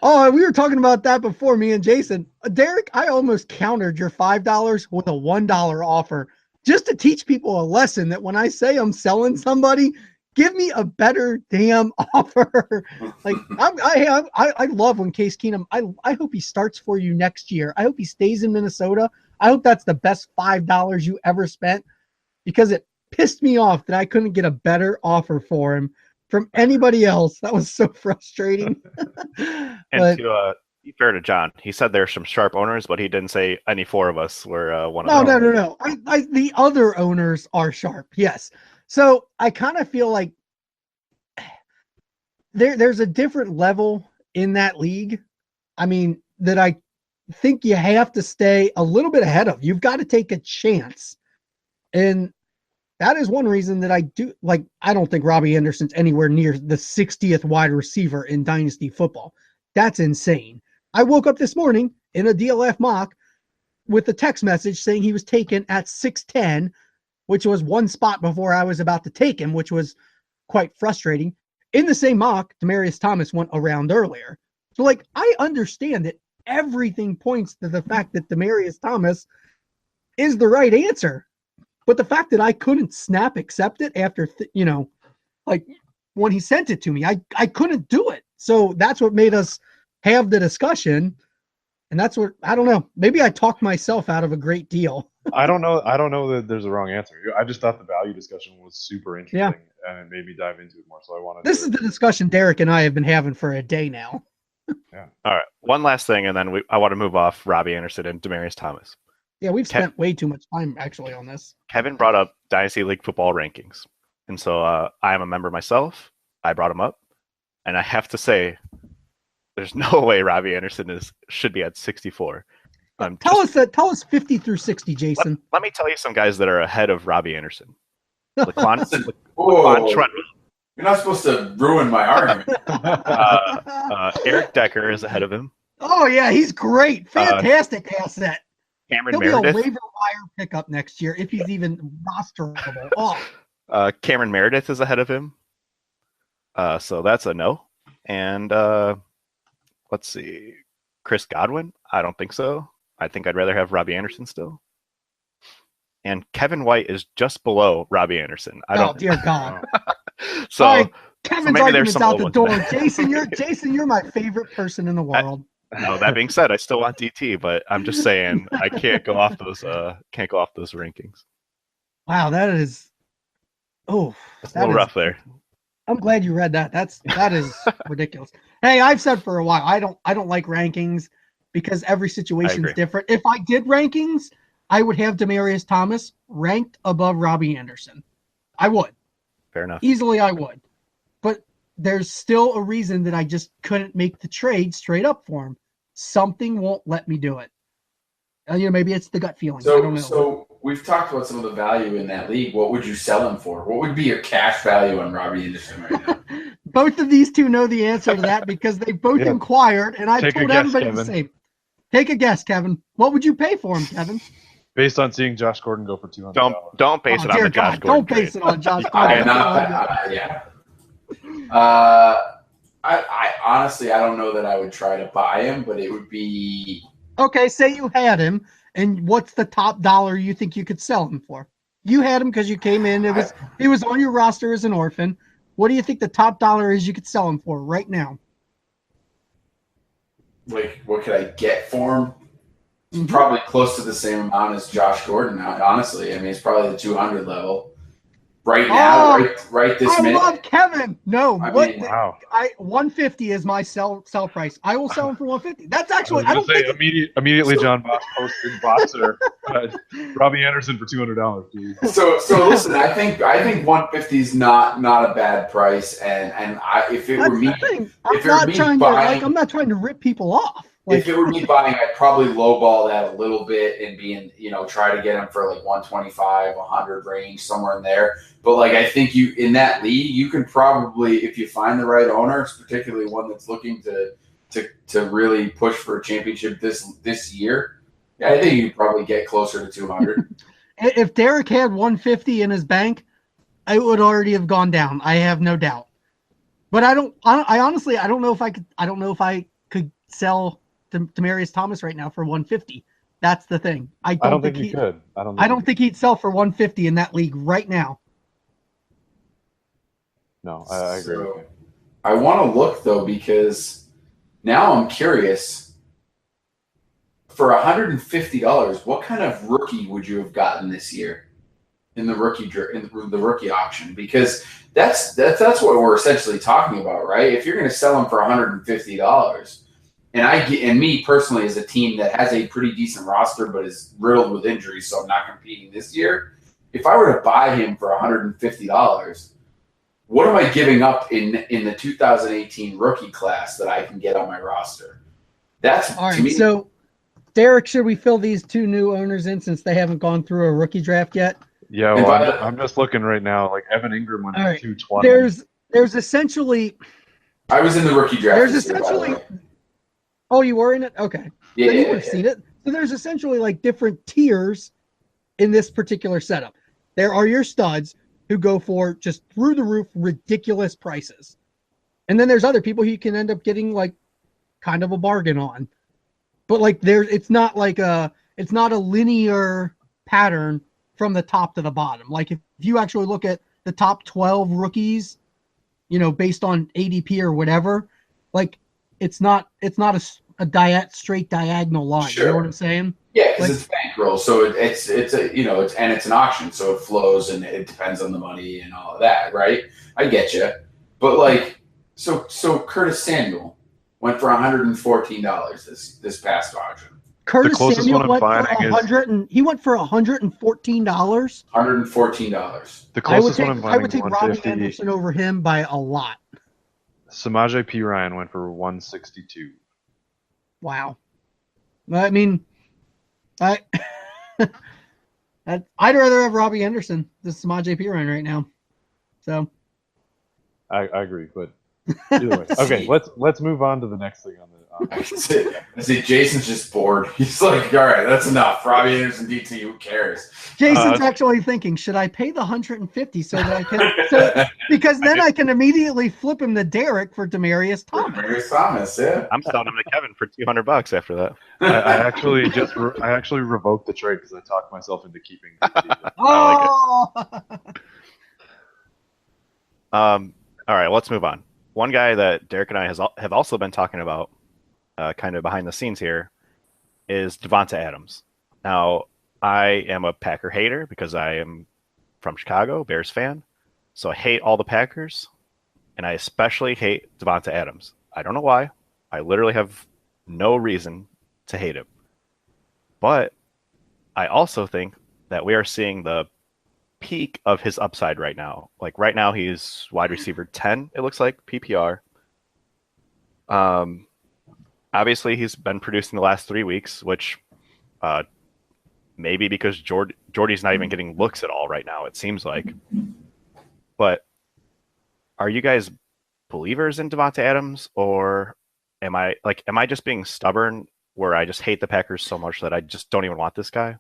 Oh, we were talking about that before, me and Jason. Derek, I almost countered your $5 with a $1 offer just to teach people a lesson that when I say I'm selling somebody, give me a better damn offer. Like I love when Case Keenum. I hope he starts for you next year. I hope he stays in Minnesota. I hope that's the best $5 you ever spent, because it pissed me off that I couldn't get a better offer for him from anybody else. That was so frustrating. And to be fair to John, he said there's some sharp owners, but he didn't say any 4 of us were one of them. No. The other owners are sharp, yes. So I kind of feel like there's a different level in that league. I mean, that I think you have to stay a little bit ahead of. You've got to take a chance. And that is one reason that I don't think Robbie Anderson's anywhere near the 60th wide receiver in Dynasty football. That's insane. I woke up this morning in a DLF mock with a text message saying he was taken at 6'10", which was one spot before I was about to take him, which was quite frustrating. In the same mock, Demaryius Thomas went around earlier. So, I understand that everything points to the fact that Demaryius Thomas is the right answer. But the fact that I couldn't snap accept it after, when he sent it to me, I couldn't do it. So that's what made us have the discussion. And that's what, I don't know. Maybe I talked myself out of a great deal. I don't know that there's a wrong answer. I just thought the value discussion was super interesting, and it made me dive into it more. So I wanted. This is the discussion Derek and I have been having for a day now. Yeah. All right. One last thing, and then I want to move off Robbie Anderson and Demaryius Thomas. Yeah, we've spent way too much time actually on this. Kevin brought up Dynasty League football rankings. And so I am a member myself. I brought him up. And I have to say, there's no way Robbie Anderson should be at 64. Tell us 50 through 60, Jason. Let me tell you some guys that are ahead of Robbie Anderson. Whoa. You're not supposed to ruin my argument. Eric Decker is ahead of him. Oh, yeah, he's great. Fantastic asset. Cameron He'll Meredith. be a waiver wire pickup next year if he's even rosterable. Oh. Cameron Meredith is ahead of him. So that's a no. And let's see. Chris Godwin? I don't think so. I think I'd rather have Robbie Anderson still. And Kevin White is just below Robbie Anderson. Oh, dear God. So, all right, Kevin's maybe argument's some out the old door. ones. Jason, you're my favorite person in the world. No, that being said, I still want DT, but I'm just saying I can't go off those rankings. Wow, that is It's a little rough there. I'm glad you read that. That is ridiculous. Hey, I've said for a while I don't like rankings because every situation is different. If I did rankings, I would have Demaryius Thomas ranked above Robbie Anderson. I would. Fair enough. Easily I would. But there's still a reason that I just couldn't make the trade straight up for him. Something won't let me do it. Maybe it's the gut feeling. I don't know. So we've talked about some of the value in that league. What would you sell him for? What would be your cash value on Robbie Anderson right now? Both of these two know the answer to that because they both inquired, and I told everybody the same. Take a guess, Kevin. What would you pay for him, Kevin? Based on seeing Josh Gordon go for $200. Don't base it on the Josh Gordon. Don't base it on Josh Gordon. I honestly, I don't know that I would try to buy him, but it would be okay. Say you had him, and what's the top dollar you think you could sell him for? You had him because you came in. He was on your roster as an orphan. What do you think the top dollar is you could sell him for right now? Like, what could I get for him? Mm-hmm. Probably close to the same amount as Josh Gordon. Honestly, I mean, it's probably the 200 level right now. Right this minute. I love Kevin. No, wow. 150 is my sell price. I will sell him for 150. That's actually. I don't say immediately. John Bosch posted Boxer Robbie Anderson for $200. Please. So listen. I think 150 is not a bad price, and if it were me, I'm not trying to rip people off. If it were me buying, I'd probably lowball that a little bit and try to get him for like 125, 100 range, somewhere in there. But like, I think in that league, you can probably, if you find the right owner, particularly one that's looking to really push for a championship this year, I think you could probably get closer to 200. If Derek had 150 in his bank, it would already have gone down. I have no doubt. But I honestly don't know if I could. I don't know if I could sell Demaryius Thomas right now for 150. That's the thing. I don't think he could. I don't think he'd sell for 150 in that league right now. No, I agree. So, I want to look though, because now I'm curious. For $150, what kind of rookie would you have gotten this year in the rookie auction? Because that's what we're essentially talking about, right? If you're going to sell him for $150. And me personally, as a team that has a pretty decent roster but is riddled with injuries, so I'm not competing this year. If I were to buy him for $150, what am I giving up in the 2018 rookie class that I can get on my roster? That's all right. To me, so, Derek, should we fill these two new owners in since they haven't gone through a rookie draft yet? Yeah, well, I'm just looking right now. Like Evan Ingram went to 220. There's essentially. I was in the rookie draft. There's essentially. Oh, you were in it? Okay. Yeah, then you would have seen it. So there's essentially like different tiers in this particular setup. There are your studs who go for just through the roof ridiculous prices. And then there's other people who you can end up getting like kind of a bargain on. But like it's not a linear pattern from the top to the bottom. Like if you actually look at the top 12 rookies, based on ADP or whatever, like it's not a straight diagonal line. Sure. You know what I'm saying? Yeah, because it's bankroll, so it's an auction, so it flows and it depends on the money and all of that, right? I get you, but like, so Curtis Samuel went for $114 this past auction. Curtis closest Samuel one I'm went for finding is- he went for $114. $114. The I would closest one I'm I finding would is take Robbie 150. Anderson over him by a lot. Samaje P. Ryan went for 162. Wow. I mean, I I'd rather have Robbie Anderson than Samaje Perine right now. So I agree, but either way. Okay, let's move on to the next thing on the. I see Jason's just bored. He's like, all right, that's enough. Robbie Anderson DT, who cares? Jason's actually thinking, should I pay the 150 so that I can because then I can immediately flip him to Derek for Demarius Thomas. Demarius Thomas, yeah. I'm selling him to Kevin for $200 after that. I actually revoked the trade because I talked myself into keeping. Oh, All right, let's move on. One guy that Derek and I have also been talking about, kind of behind the scenes here, is Devonta Adams. Now, I am a Packer hater because I am from Chicago, Bears fan. So I hate all the Packers, and I especially hate Devonta Adams. I don't know why. I literally have no reason to hate him. But I also think that we are seeing the peak of his upside right now. Like right now, he's wide receiver 10, it looks like, PPR. Obviously, he's been producing the last 3 weeks, which maybe because Jordy's not even getting looks at all right now, it seems like. But are you guys believers in Devonta Adams, or am I just being stubborn where I just hate the Packers so much that I just don't even want this guy?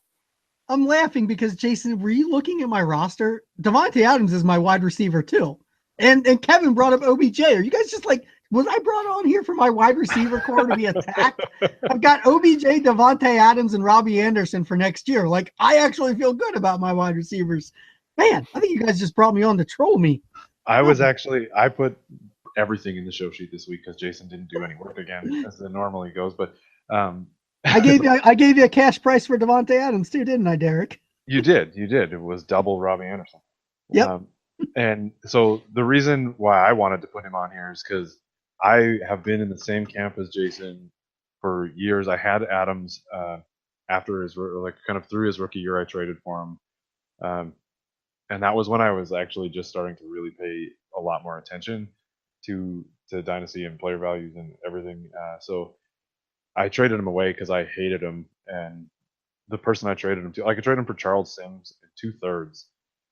I'm laughing because, Jason, were you looking at my roster? Devonta Adams is my wide receiver too. And Kevin brought up OBJ. Are you guys just like, was I brought on here for my wide receiver core to be attacked? I've got OBJ, Devonta Adams, and Robbie Anderson for next year. Like, I actually feel good about my wide receivers. Man, I think you guys just brought me on to troll me. I put everything in the show sheet this week because Jason didn't do any work again, as it normally goes. But I gave you a cash price for Devonta Adams too, didn't I, Derek? You did. It was double Robbie Anderson. Yep. And so the reason why I wanted to put him on here is because I have been in the same camp as Jason for years. I had Adams after through his rookie year. I traded for him, and that was when I was actually just starting to really pay a lot more attention to dynasty and player values and everything. So I traded him away because I hated him, and the person I traded him to, I could trade him for Charles Sims in 2/3,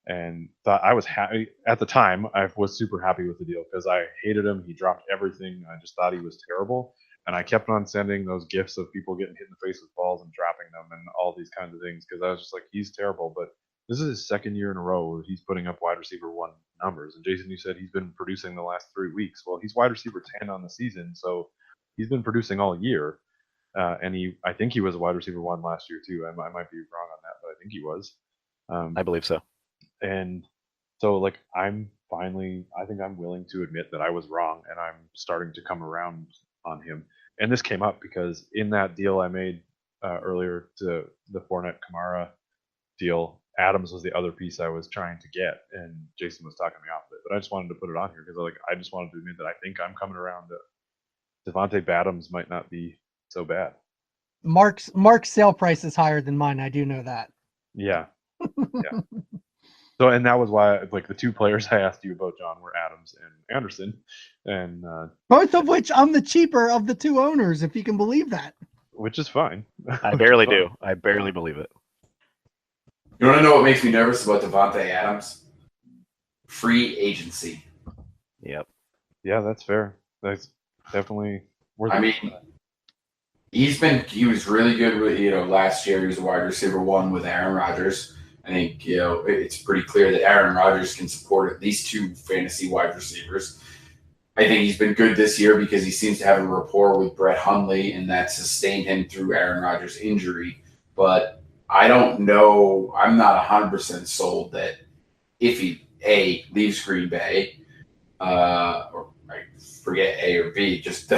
and thought I was happy at the time. I was super happy with the deal because I hated him. He dropped everything. I just thought he was terrible, and I kept on sending those gifs of people getting hit in the face with balls and dropping them and all these kinds of things because I was just like, he's terrible. But this is his second year in a row where he's putting up wide receiver 1 numbers. And Jason, you said he's been producing the last 3 weeks. Well, he's wide receiver 10 on the season, so he's been producing all year. And I think he was a wide receiver 1 last year too. I might be wrong on that, but I think he was. I believe so. And so, like, I think I'm willing to admit that I was wrong, and I'm starting to come around on him. And this came up because in that deal I made earlier to the Fournette Kamara deal, Adams was the other piece I was trying to get, and Jason was talking me off of it. But I just wanted to put it on here because I just wanted to admit that I think I'm coming around that Devontae Adams might not be so bad. Mark's sale price is higher than mine. I do know that. Yeah. So, and that was why, like, the 2 players I asked you about, John, were Adams and Anderson, and both of which I'm the cheaper of the 2 owners, if you can believe that. Which is fine. I barely do. I barely believe it. You want to know what makes me nervous about Devonta Adams? Free agency. Yep. Yeah, that's fair. That's definitely worth. I mean, he was really good with, last year he was a wide receiver 1 with Aaron Rodgers. I think, it's pretty clear that Aaron Rodgers can support at least 2 fantasy wide receivers. I think he's been good this year because he seems to have a rapport with Brett Hundley, and that sustained him through Aaron Rodgers' injury. But I don't know. I'm not 100% sold that if he, A, leaves Green Bay, or I forget A or B, just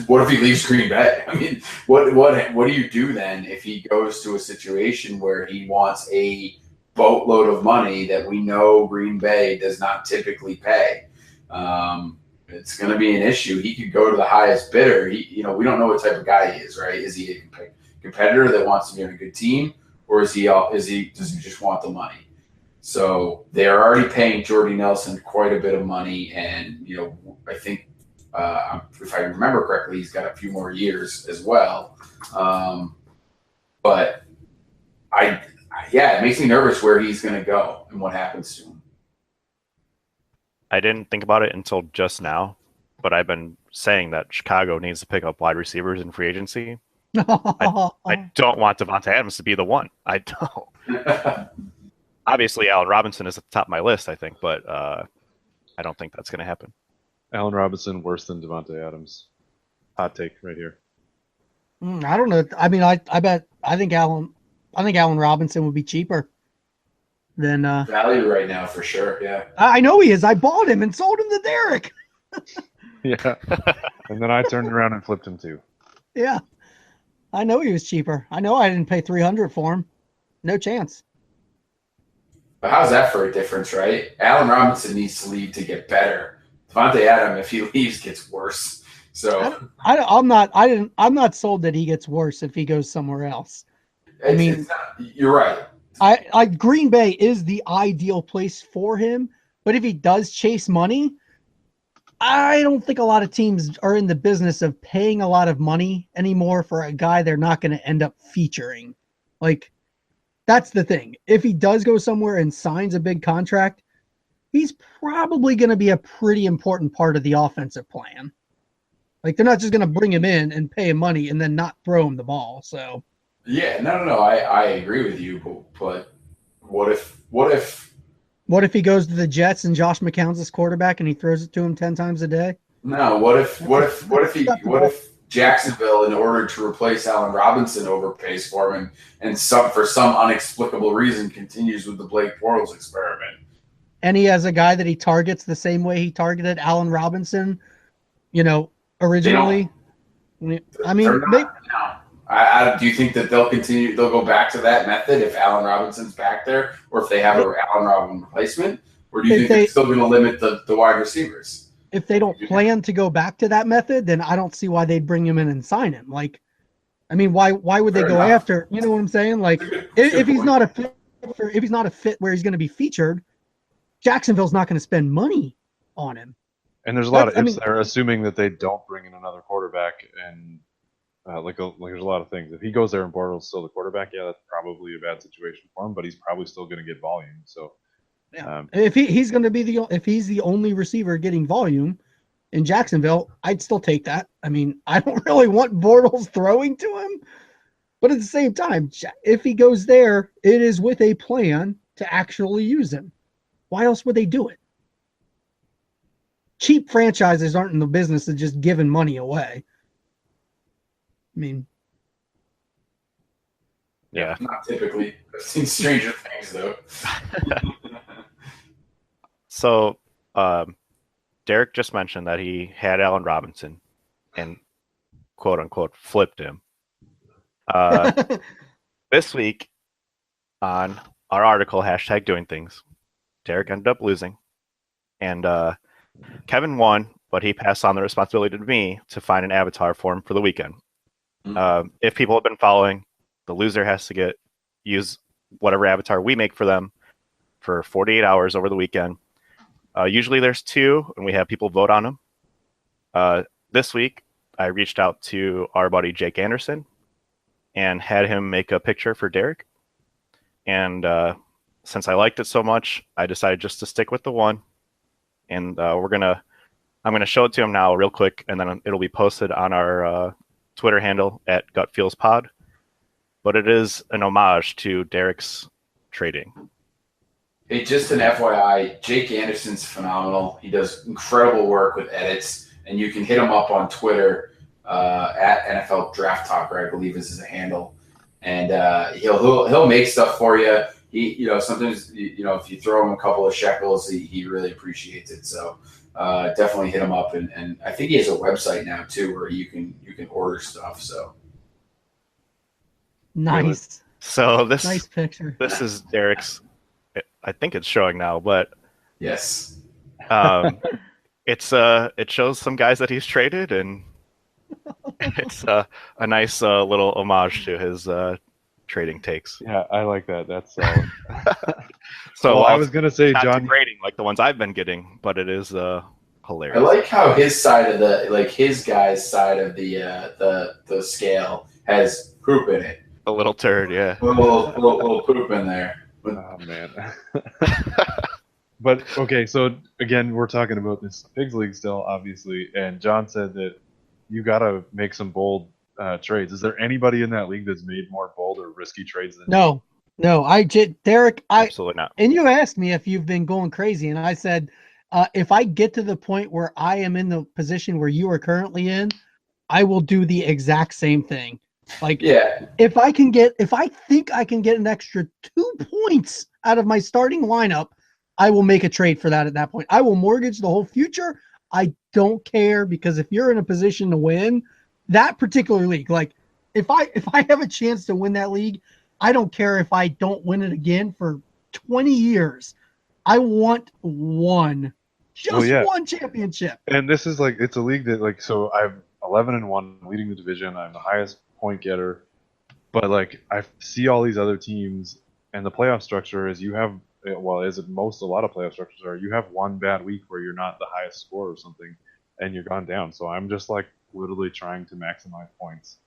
what if he leaves Green Bay? I mean, what do you do then if he goes to a situation where he wants a boatload of money that we know Green Bay does not typically pay? It's going to be an issue. He could go to the highest bidder. We don't know what type of guy he is, right? Is he a competitor that wants to be on a good team, or does he just want the money? So they're already paying Jordy Nelson quite a bit of money, and I think if I remember correctly, he's got a few more years as well. But it makes me nervous where he's going to go and what happens to him. I didn't think about it until just now, but I've been saying that Chicago needs to pick up wide receivers in free agency. I don't want Devontae Adams to be the one. I don't. Obviously, Allen Robinson is at the top of my list, I think, but I don't think that's going to happen. Allen Robinson worse than Devontae Adams. Hot take right here. I don't know. I mean, I think Allen Robinson would be cheaper than value right now for sure. Yeah, I know he is. I bought him and sold him to Derek. Yeah, and then I turned around and flipped him too. Yeah, I know he was cheaper. I know I didn't pay $300 for him. No chance. But how's that for a difference, right? Allen Robinson needs to leave to get better. Devontae Adams, if he leaves, gets worse. So I'm not sold that he gets worse if he goes somewhere else. I mean, you're right. I Green Bay is the ideal place for him, but if he does chase money, I don't think a lot of teams are in the business of paying a lot of money anymore for a guy they're not going to end up featuring. Like, that's the thing. If he does go somewhere and signs a big contract, he's probably going to be a pretty important part of the offensive plan. Like, they're not just going to bring him in and pay him money and then not throw him the ball. So, yeah, no. I agree with you, but what if he goes to the Jets and Josh McCown's his quarterback and he throws it to him 10 times a day? No, what if Jacksonville, in order to replace Allen Robinson, overpays for him and for some inexplicable reason continues with the Blake Bortles experiment? And he has a guy that he targets the same way he targeted Allen Robinson, originally. I mean, do you think that they'll go back to that method if Allen Robinson's back there, or if they have an Allen Robinson replacement, or do you think they're still going to limit the wide receivers? If they don't plan to go back to that method, then I don't see why they'd bring him in and sign him. Like, I mean, why would they go after? You know what I'm saying? Like, if he's not a fit where he's going to be featured, Jacksonville's not going to spend money on him. And there's a lot of ifs there, assuming that they don't bring in another quarterback, and there's a lot of things. If he goes there and Bortles still the quarterback, yeah, that's probably a bad situation for him, but he's probably still going to get volume. So, yeah, if he's going to be if he's the only receiver getting volume in Jacksonville, I'd still take that. I mean, I don't really want Bortles throwing to him, but at the same time, if he goes there, it is with a plan to actually use him. Why else would they do it? Cheap franchises aren't in the business of just giving money away. I mean, yeah, not typically. I've seen stranger things though. So, Derek just mentioned that he had Allen Robinson and quote unquote flipped him. This week on our article, #DoingThings, Derek ended up losing, and Kevin won, but he passed on the responsibility to me to find an avatar for him for the weekend. If people have been following, the loser has to use whatever avatar we make for them for 48 hours over the weekend. Usually there's 2, and we have people vote on them. This week, I reached out to our buddy Jake Anderson and had him make a picture for Derek. And since I liked it so much, I decided just to stick with the one. And I'm gonna show it to him now real quick, and then it'll be posted on our Twitter handle @GutFeelsPod. But it is an homage to Derek's trading. Hey, just an FYI, Jake Anderson's phenomenal. He does incredible work with edits, and you can hit him up on Twitter at NFL Draft Talker, I believe is his handle. And he'll make stuff for you. He, sometimes, if you throw him a couple of shekels, he really appreciates it. So definitely hit him up. And I think he has a website now too, where you can order stuff. So nice. So this nice picture. This is Derek's. I think it's showing now, but yes, it shows some guys that he's traded, and It's a nice little homage to his trading takes. Yeah, I like that. That's solid. So well, I was gonna say, not John, degrading like the ones I've been getting, but it is I hilarious. like how his side of his guy's side of the scale has poop in it. A little turd, yeah. Little poop in there. oh man. But okay, so again, we're talking about this Pigs League still, obviously, and John said that you got to make some bold trades. Is there anybody in that league that's made more bold or risky trades than you? No. Derek, Absolutely not. and you asked me if you've been going crazy, and I said, if I get to the point where I am in the position where you are currently in, I will do the exact same thing. Like, Yeah, if I think I can get an extra 2 points out of my starting lineup, I will make a trade for that at that point. I will mortgage the whole future. I don't care, because if you're in a position to win that particular league, like if I have a chance to win that league, I don't care if I don't win it again for 20 years. I want one championship. And this is like, it's a league that, like, so I'm 11-1, leading the division. I'm the highest point getter, but like I see all these other teams, and the playoff structure is you have, well, as a lot of playoff structures are, you have one bad week where you're not the highest score or something, and you're gone down. So I'm just like literally trying to maximize points.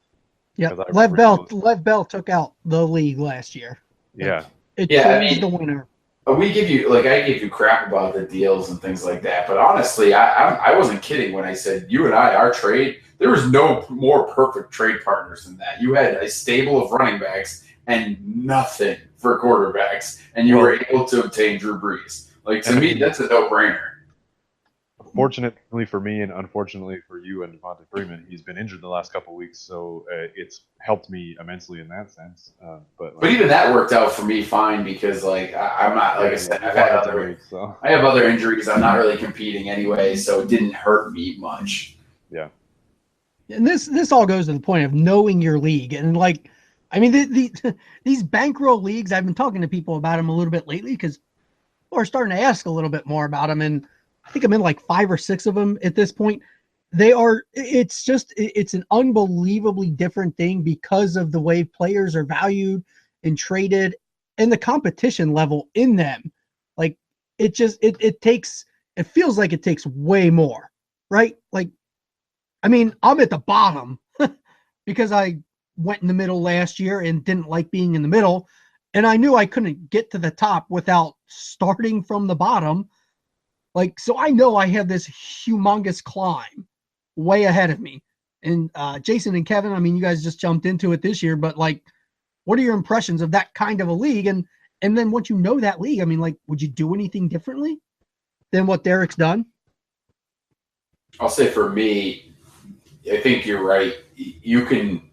Yeah, 'Cause I Lev Bell took out the league last year. Yeah. It Yeah, I changed mean, the winner. we give you I gave you crap about the deals and things like that, but honestly, I wasn't kidding when I said you and our trade. There was no more perfect trade partners than that. You had a stable of running backs and nothing for quarterbacks, and you were able to obtain Drew Brees. Like, to me, that's a no-brainer. Fortunately for me, and unfortunately for you and Devontae Freeman, he's been injured the last couple of weeks, so it's helped me immensely in that sense. But even that worked out for me fine, because I'm not, like I said, I have other injuries. I'm not really competing anyway, so it didn't hurt me much. Yeah. And this all goes to the point of knowing your league. And like, I mean, these bankroll leagues, I've been talking to people about them a little bit lately, because people are starting to ask a little bit more about them. And I think I'm in like 5 or 6 of them at this point. It's an unbelievably different thing because of the way players are valued and traded, and the competition level in them. Like, it feels like it takes way more, right? Like, I mean, I'm at the bottom because I went in the middle last year and didn't like being in the middle. And I knew I couldn't get to the top without starting from the bottom. Like, so I know I have this humongous climb way ahead of me. And Jason and Kevin, I mean, you guys just jumped into it this year, but like, what are your impressions of that kind of a league? And then once you know that league, I mean, like, would you do anything differently than what Derek's done? I'll say for me, I think you're right. You can,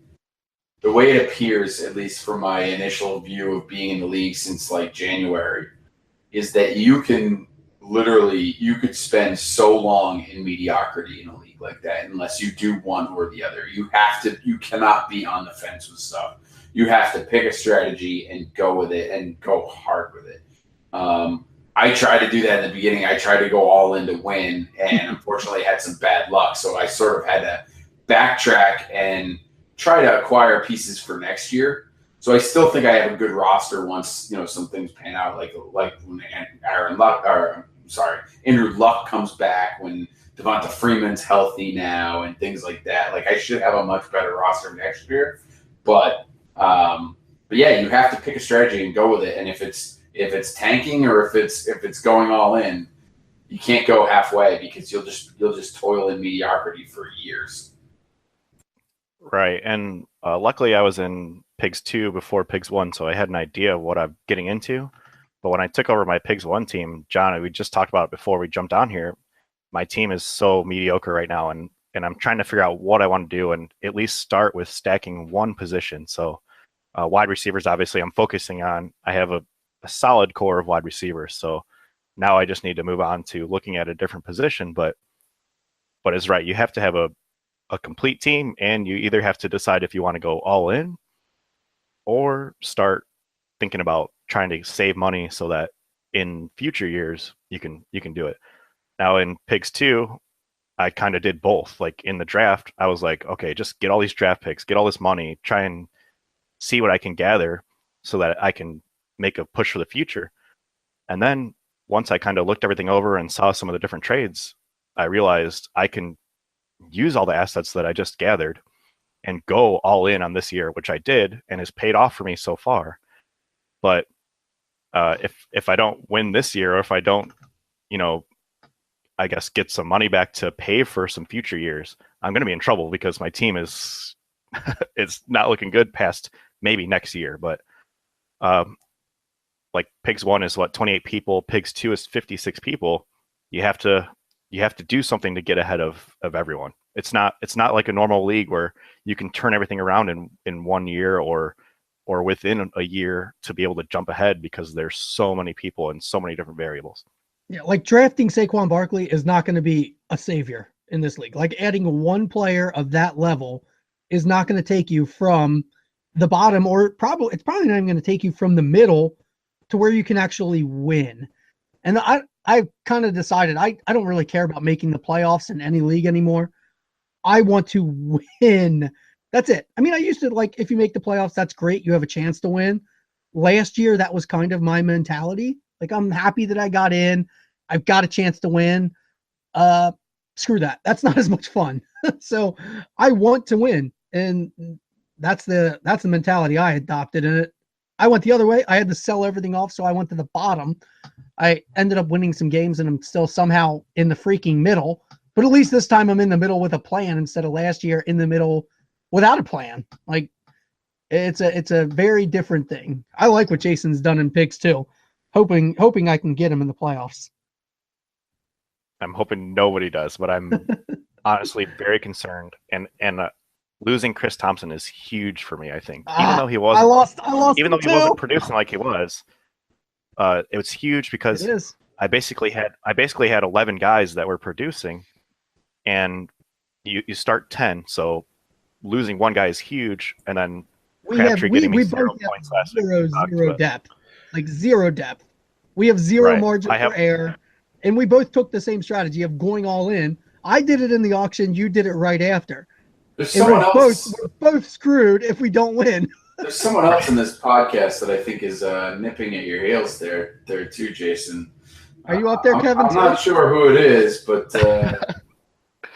the way it appears, at least from my initial view of being in the league since like January, is that you could spend so long in mediocrity in a league like that unless you do one or the other. You cannot be on the fence with stuff. You have to pick a strategy and go with it, and go hard with it. I tried to do that in the beginning. I tried to go all in to win, and unfortunately had some bad luck. So I sort of had to backtrack and try to acquire pieces for next year. So I still think I have a good roster once, some things pan out, like when Andrew Luck comes back, when Devonta Freeman's healthy now, and things like that. Like, I should have a much better roster next year. But yeah, you have to pick a strategy and go with it. And if it's tanking, or if it's going all in, you can't go halfway, because you'll just toil in mediocrity for years. Right. And luckily I was in Pigs 2 before Pigs 1, so I had an idea of what I'm getting into. But when I took over my Pigs 1 team, John, we just talked about it before we jumped on here, my team is so mediocre right now, and I'm trying to figure out what I want to do, and at least start with stacking one position. So wide receivers, obviously, I'm focusing on. I have a solid core of wide receivers, so now I just need to move on to looking at a different position. But it's right. You have to have a complete team, and you either have to decide if you want to go all in or start thinking about trying to save money so that in future years you can do it. Now in Pigs 2, I kind of did both. Like in the draft, I was like, okay, just get all these draft picks, get all this money, try and see what I can gather so that I can make a push for the future. And then once I kind of looked everything over and saw some of the different trades, I realized I can use all the assets that I just gathered and go all in on this year, which I did and has paid off for me so far. But if I don't win this year, or if I don't, I guess get some money back to pay for some future years, I'm going to be in trouble because my team is it's not looking good past maybe next year. But like Pigs 1 is 28 people, Pigs 2 is 56 people. You have to do something to get ahead of everyone. It's not like a normal league where you can turn everything around in 1 year or within a year to be able to jump ahead because there's so many people and so many different variables. Yeah, like drafting Saquon Barkley is not going to be a savior in this league. Like adding one player of that level is not going to take you from the bottom, or it's probably not even going to take you from the middle to where you can actually win. And I kind of decided I don't really care about making the playoffs in any league anymore. I want to win. That's it. I mean, I used to like, if you make the playoffs, that's great. You have a chance to win. Last year, that was kind of my mentality. Like, I'm happy that I got in. I've got a chance to win. Screw that. That's not as much fun. So I want to win. And that's the mentality I adopted in it. I went the other way. I had to sell everything off. So I went to the bottom. I ended up winning some games and I'm still somehow in the freaking middle. But at least this time I'm in the middle with a plan instead of last year in the middle without a plan. Like it's a very different thing. I like what Jason's done in picks too. Hoping I can get him in the playoffs. I'm hoping nobody does, but I'm honestly very concerned. And losing Chris Thompson is huge for me. I think even though he wasn't, I lost even though he wasn't producing like he was, it was huge because I basically had 11 guys that were producing, and you start 10, so losing one guy is huge, and then Crabtree getting me 0 points last week. Zero depth, like zero depth. We have zero margin for error, and we both took the same strategy of going all in. I did it in the auction. You did it right after. There's someone else. We're both screwed if we don't win. There's someone else in this podcast that I think is nipping at your heels there too, Jason. Are you up there, Kevin? I'm not sure who it is, but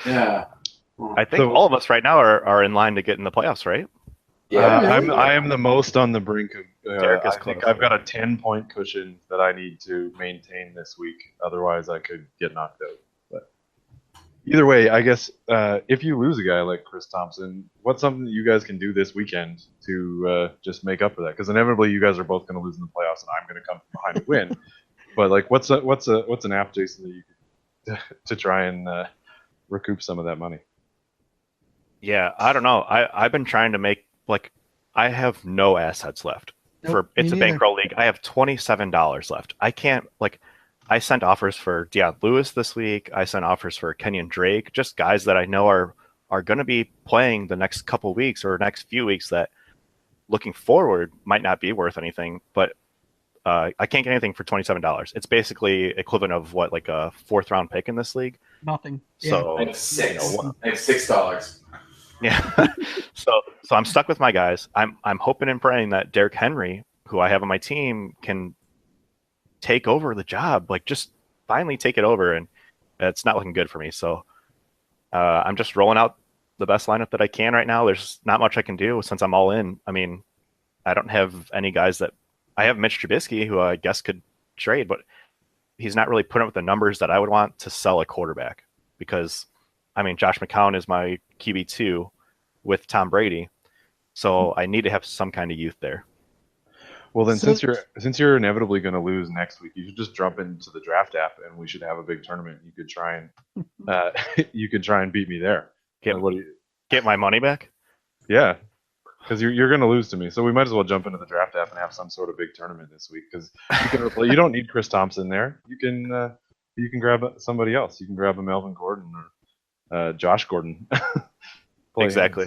yeah. I think all of us right now are in line to get in the playoffs, right? Yeah, I am the most on the brink of. I think I've got a 10-point cushion that I need to maintain this week. Otherwise, I could get knocked out. But either way, I guess if you lose a guy like Chris Thompson, what's something that you guys can do this weekend to just make up for that? Because inevitably, you guys are both going to lose in the playoffs, and I'm going to come from behind and win. But like, what's an app, Jason, that you could to try and recoup some of that money? Yeah, I don't know. I've been trying to make, like, I have no assets left. It's a bankroll league. I have $27 left. I can't, like, I sent offers for Deion Lewis this week. I sent offers for Kenyon Drake, just guys that I know are going to be playing the next couple weeks or next few weeks that, looking forward, might not be worth anything. But I can't get anything for $27. It's basically equivalent of what, like a 4th round pick in this league. Nothing. So I have $6. Yeah. So I'm stuck with my guys. I'm hoping and praying that Derrick Henry, who I have on my team, can take over the job. Like, just finally take it over, and it's not looking good for me. So I'm just rolling out the best lineup that I can right now. There's not much I can do since I'm all in. I mean, I don't have any guys that I have. Mitch Trubisky, who I guess could trade, but he's not really putting up the numbers that I would want to sell a quarterback, because I mean, Josh McCown is my QB2 with Tom Brady, so I need to have some kind of youth there. Well, then, since you're inevitably going to lose next week, you should just jump into the draft app, and we should have a big tournament. You could try and beat me there. Get my money back? Yeah, because you're going to lose to me, so we might as well jump into the draft app and have some sort of big tournament this week. Because you don't need Chris Thompson there. You can grab somebody else. You can grab a Melvin Gordon or Josh Gordon. Exactly.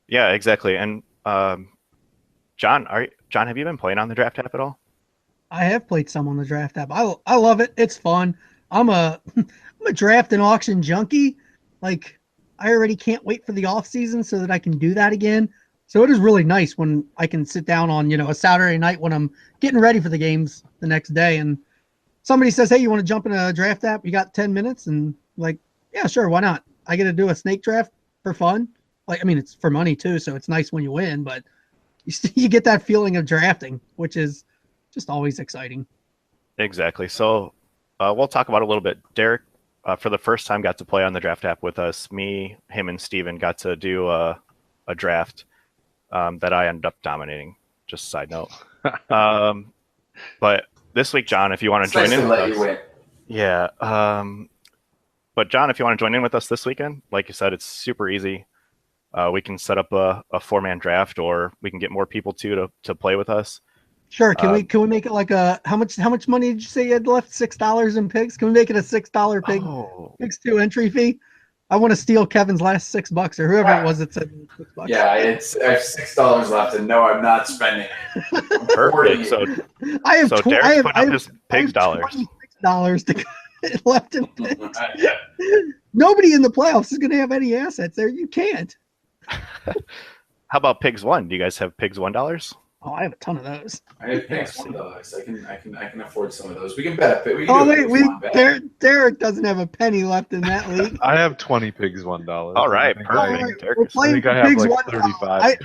Yeah, exactly. And John, have you been playing on the draft app at all? I have played some on the draft app. I love it. It's fun. I'm a draft and auction junkie. Like, I already can't wait for the off season so that I can do that again. So it is really nice when I can sit down on, a Saturday night when I'm getting ready for the games the next day and somebody says, "Hey, you want to jump in a draft app? You got 10 minutes?" And like, yeah, sure, why not? I get to do a snake draft for fun. Like, I mean, it's for money too, so it's nice when you win, but you get that feeling of drafting, which is just always exciting. Exactly. So we'll talk about it a little bit. Derek, for the first time, got to play on the draft app with us. Me, him, and Steven got to do a draft that I ended up dominating. Just a side note. But this week, John, if you want to join in with us. Yeah. But John, if you want to join in with us this weekend, like you said, it's super easy. We can set up a 4-man draft, or we can get more people to play with us. Sure. Can we make it like how much money did you say you had left? $6 in pigs? Can we make it a $6 pig pigs 2 entry fee? I want to steal Kevin's last $6 or whoever it was that said $6. Yeah, I have $6 left, and no, I'm not spending it. Perfect. So Derek's put up his pigs dollars. $26 left in pigs. Nobody in the playoffs is going to have any assets there. You can't. How about pigs 1? Do you guys have pigs $1? Oh, I have a ton of those. I have pigs $1. I can afford some of those. We can bet. Derek doesn't have a penny left in that league. I have 20 pigs $1. All right, perfect. I think I have like 35.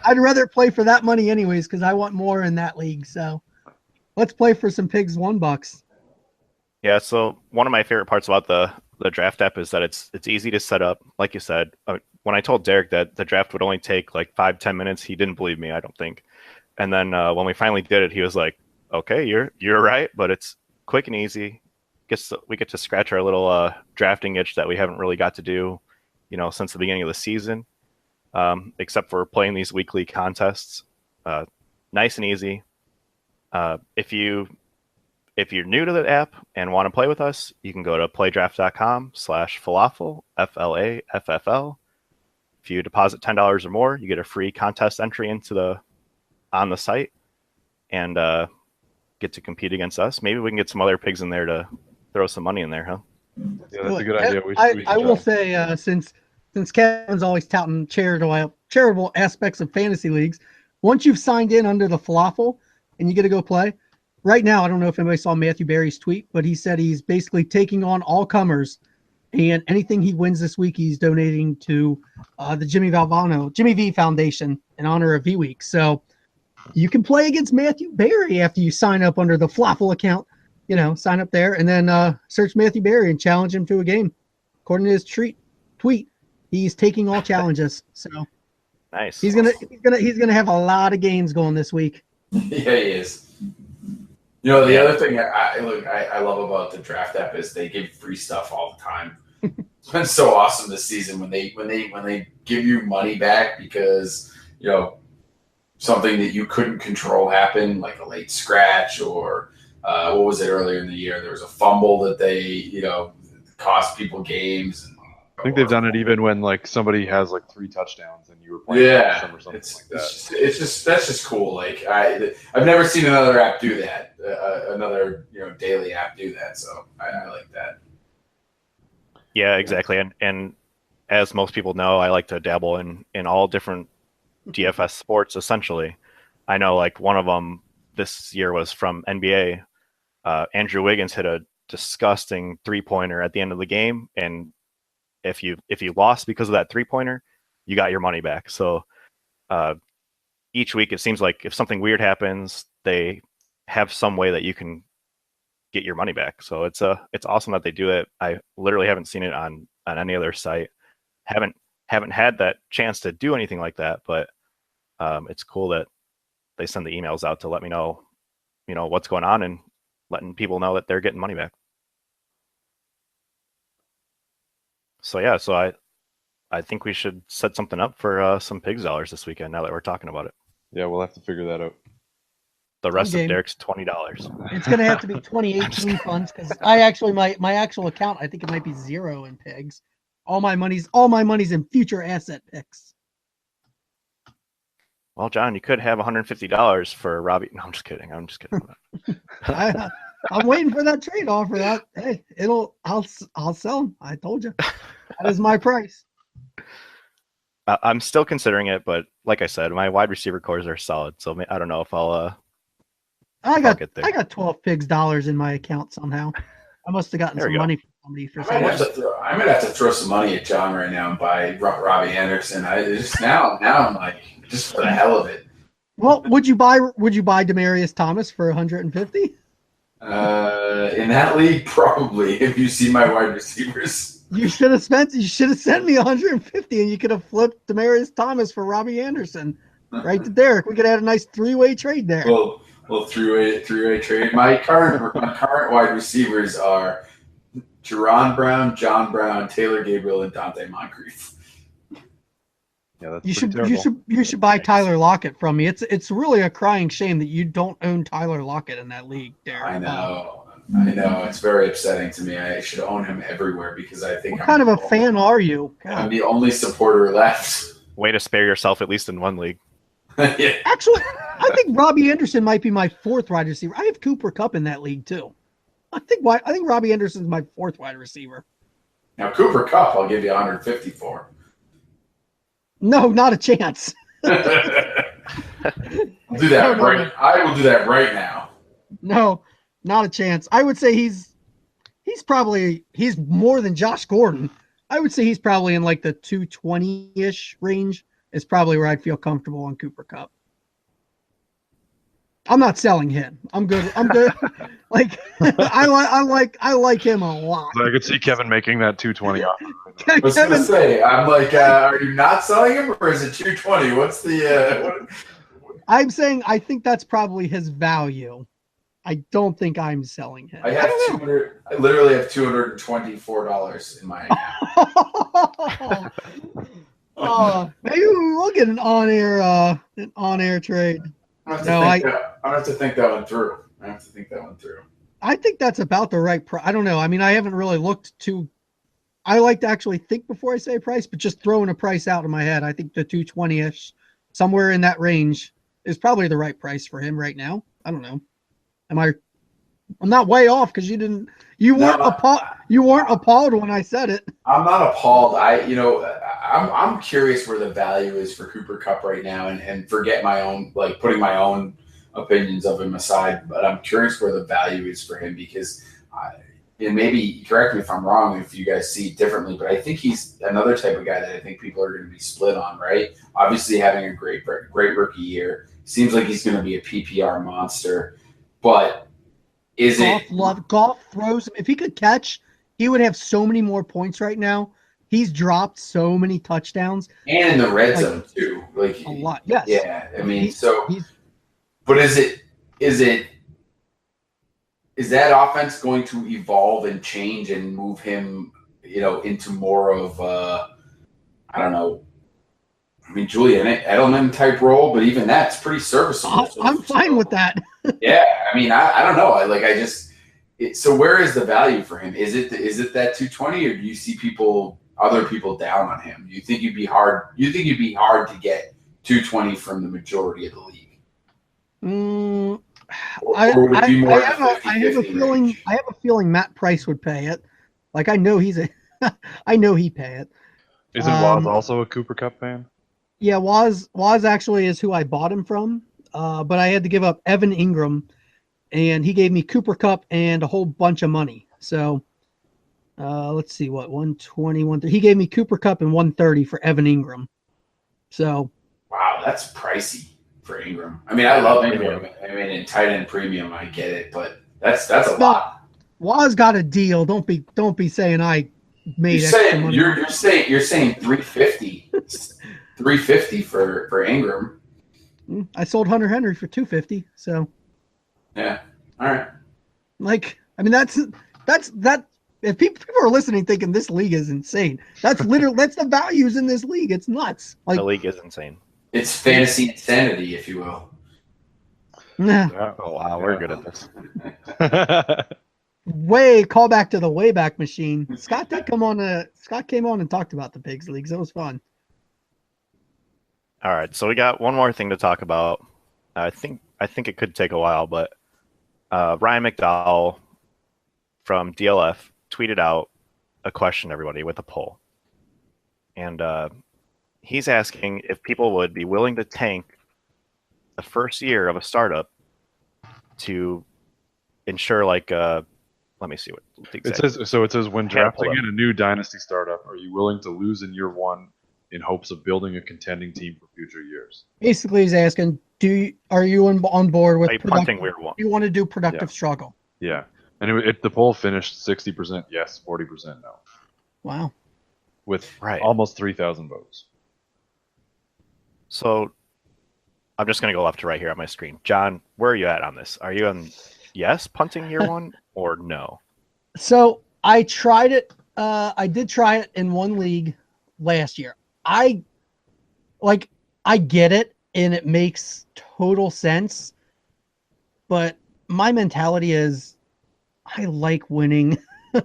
I'd rather play for that money anyways because I want more in that league. So let's play for some pigs $1. Yeah. So one of my favorite parts about the draft app is that it's easy to set up. Like you said, when I told Derek that the draft would only take like 5-10 minutes, he didn't believe me, I don't think. And then when we finally did it, he was like, "Okay, you're right, but it's quick and easy. We get to scratch our little drafting itch that we haven't really got to do, since the beginning of the season, except for playing these weekly contests. Nice and easy. If you're new to the app and want to play with us, you can go to playdraft.com/falafel, FLAFFL. If you deposit $10 or more, you get a free contest entry on the site and get to compete against us. Maybe we can get some other pigs in there to throw some money in there, huh? Yeah, that's a good idea. I will say, since Kevin's always touting charitable aspects of fantasy leagues, once you've signed in under the falafel and you get to go play, right now, I don't know if anybody saw Matthew Berry's tweet, but he said he's basically taking on all comers, and anything he wins this week, he's donating to the Jimmy V Foundation in honor of V-Week. So you can play against Matthew Berry after you sign up under the Falafel account. Sign up there and then search Matthew Berry and challenge him to a game. According to his tweet, he's taking all challenges. So nice. He's gonna have a lot of games going this week. Yeah, he is. The other thing I love about the draft app is they give free stuff all the time. It's been so awesome this season when they give you money back because something that you couldn't control happened, like a late scratch or what was it earlier in the year? There was a fumble that they cost people games. I think they've done it even when like somebody has like 3 touchdowns and you were playing them or something like that. That's just cool. Like I've never seen another app do that. Another daily app do that. So I like that. Yeah, exactly. And as most people know, I like to dabble in all different DFS sports. Essentially, I know like one of them this year was from NBA. Andrew Wiggins hit a disgusting 3-pointer at the end of the game, and if you lost because of that 3-pointer, you got your money back. So each week it seems like if something weird happens, they have some way that you can get your money back. So it's awesome that they do it. I literally haven't seen it on any other site. Haven't had that chance to do anything like that, but it's cool that they send the emails out to let me know, what's going on and letting people know that they're getting money back. So yeah, I think we should set something up for some pigs dollars this weekend now that we're talking about it. Yeah, we'll have to figure that out. The rest of Derek's $20. It's going to have to be 2018 funds because I actually my actual account, I think it might be 0 in pigs. All my money's in future asset picks. Well, John, you could have $150 for Robbie. No, I'm just kidding. I'm waiting for that trade offer. I'll sell him. I told you. That is my price. I'm still considering it, but like I said, my wide receiver cores are solid. So I don't know if I'll get there. I got 12 pigs dollars in my account somehow. I must have gotten There we some go. money from somebody for I some reason. might have to throw some money at John right now and buy Robbie Anderson. Now I'm like, just for the hell of it. Well, would you buy Demaryius Thomas for 150? In that league, probably. If you see my wide receivers, You should have sent me 150 and you could have flipped Demaryius Thomas for Robbie Anderson. Right to Derek. We could have had a nice 3-way trade there. well, three-way trade. My current wide receivers are Jerron Brown, John Brown, Taylor Gabriel, and Dante Moncrief. Yeah, that's You pretty terrible. you should buy Tyler Lockett from me. It's really a crying shame that you don't own Tyler Lockett in that league, Derek. I know. It's very upsetting to me. I should own him everywhere because I think What kind of a fan are you? I'm God. the only supporter left. Way to spare yourself at least in one league. Yeah. Actually, I think Robbie Anderson might be my 4th wide receiver. I have Cooper Kupp in that league too. I think Robbie Anderson's my 4th wide receiver. Now Cooper Kupp, I'll give you 150 for. No, not a chance. I'll do that No. right. I will do that right now. No, not a chance. I would say he's more than Josh Gordon. I would say he's probably in like the 220-ish range. Is probably where I'd feel comfortable on Cooper Kupp. I'm not selling him. I'm good. Like I like him a lot. I could see Kevin making that 220 offer. I was going to say, I'm like, are you not selling him or is it 220? What's the I'm saying I think that's probably his value. I don't think I'm selling him. I literally have $224 in my account. Maybe we'll get an on-air trade. I have to think that one through. I think that's about the right price. I don't know. I mean, I haven't really looked to. I like to actually think before I say a price, but just throwing a price out in my head, I think the 220-ish, somewhere in that range, is probably the right price for him right now. I don't know. I'm not way off because you weren't appalled when I said it. I'm not appalled. I'm curious where the value is for Cooper Kupp right now, and forget my own, like putting my own opinions of him aside. But I'm curious where the value is for him because, and maybe correct me if I'm wrong if you guys see it differently, but I think he's another type of guy that I think people are going to be split on. Right? Obviously, having a great rookie year, seems like he's going to be a PPR monster, but. Goff throws him. If he could catch, he would have so many more points right now. He's dropped so many touchdowns. And in the red zone too. Like a lot. Yes. Yeah. I mean, but is that offense going to evolve and change and move him, into more of I don't know. I mean, Julian Edelman type role, but even that's pretty serviceable. I'm fine with that. Yeah, I mean, I don't know. So where is the value for him? Is it that 220, or do you see other people down on him? Do you think you'd be hard? You think it'd be hard to get 220 from the majority of the league? I have a feeling Matt Price would pay it. Like I know I know he'd pay it. Isn't Waz also a Cooper Kupp fan? Yeah, Waz actually is who I bought him from. But I had to give up Evan Ingram, and he gave me Cooper Kupp and a whole bunch of money. So let's see, 120, he gave me Cooper Kupp and 130 for Evan Ingram. So wow, that's pricey for Ingram. I mean, I love Ingram. I mean, in tight end premium, I get it, but that's a lot. Waz got a deal. Don't be saying I made extra money. You're saying 350 for Ingram. I sold Hunter Henry for 250. So yeah, all right. Like, I mean, that's that. If people are listening, thinking this league is insane, that's the values in this league. It's nuts. Like, the league is insane. It's fantasy insanity, if you will. Yeah. Oh wow, we're good at this. Call back to the Wayback Machine. Scott came on and talked about the pigs leagues. It was fun. All right, so we got one more thing to talk about. I think it could take a while, but Ryan McDowell from DLF tweeted out a question to everybody with a poll. And he's asking if people would be willing to tank the first year of a startup to ensure, like, let me see what the It says when I had to pull drafting up. in a new dynasty startup, are you willing to lose in year one in hopes of building a contending team for future years? Basically, he's asking, are you on board with Are you punting year one? Do you want to do productive Yeah. struggle? Yeah, and the poll finished 60% yes, 40% no, Wow. with Right. almost 3,000 votes. So I'm just going to go left to right here on my screen. John, where are you at on this? Are you on yes, punting year one, or no? So I tried it. I did try it in one league last year. I get it, and it makes total sense. But my mentality is, I like winning.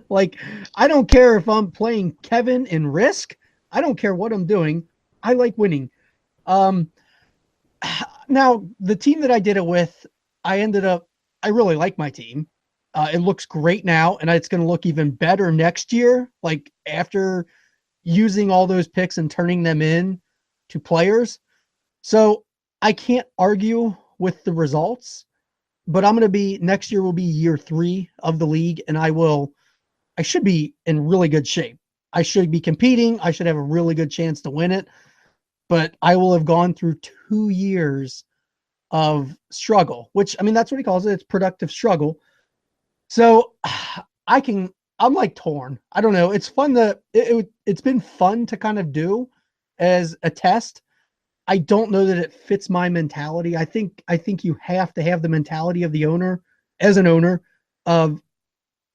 Like, I don't care if I'm playing Kevin in Risk. I don't care what I'm doing. I like winning. Now, the team that I did it with, I really like my team. It looks great now, and it's going to look even better next year, like after using all those picks and turning them in to players. So I can't argue with the results, but next year will be year 3 of the league, and I should be in really good shape. I should be competing. I should have a really good chance to win it, but I will have gone through 2 years of struggle, which, I mean, that's what he calls it. It's productive struggle. So I'm like torn. I don't know. It's fun it's been fun to kind of do as a test. I don't know that it fits my mentality. I think you have to have the mentality of the owner, as an owner, of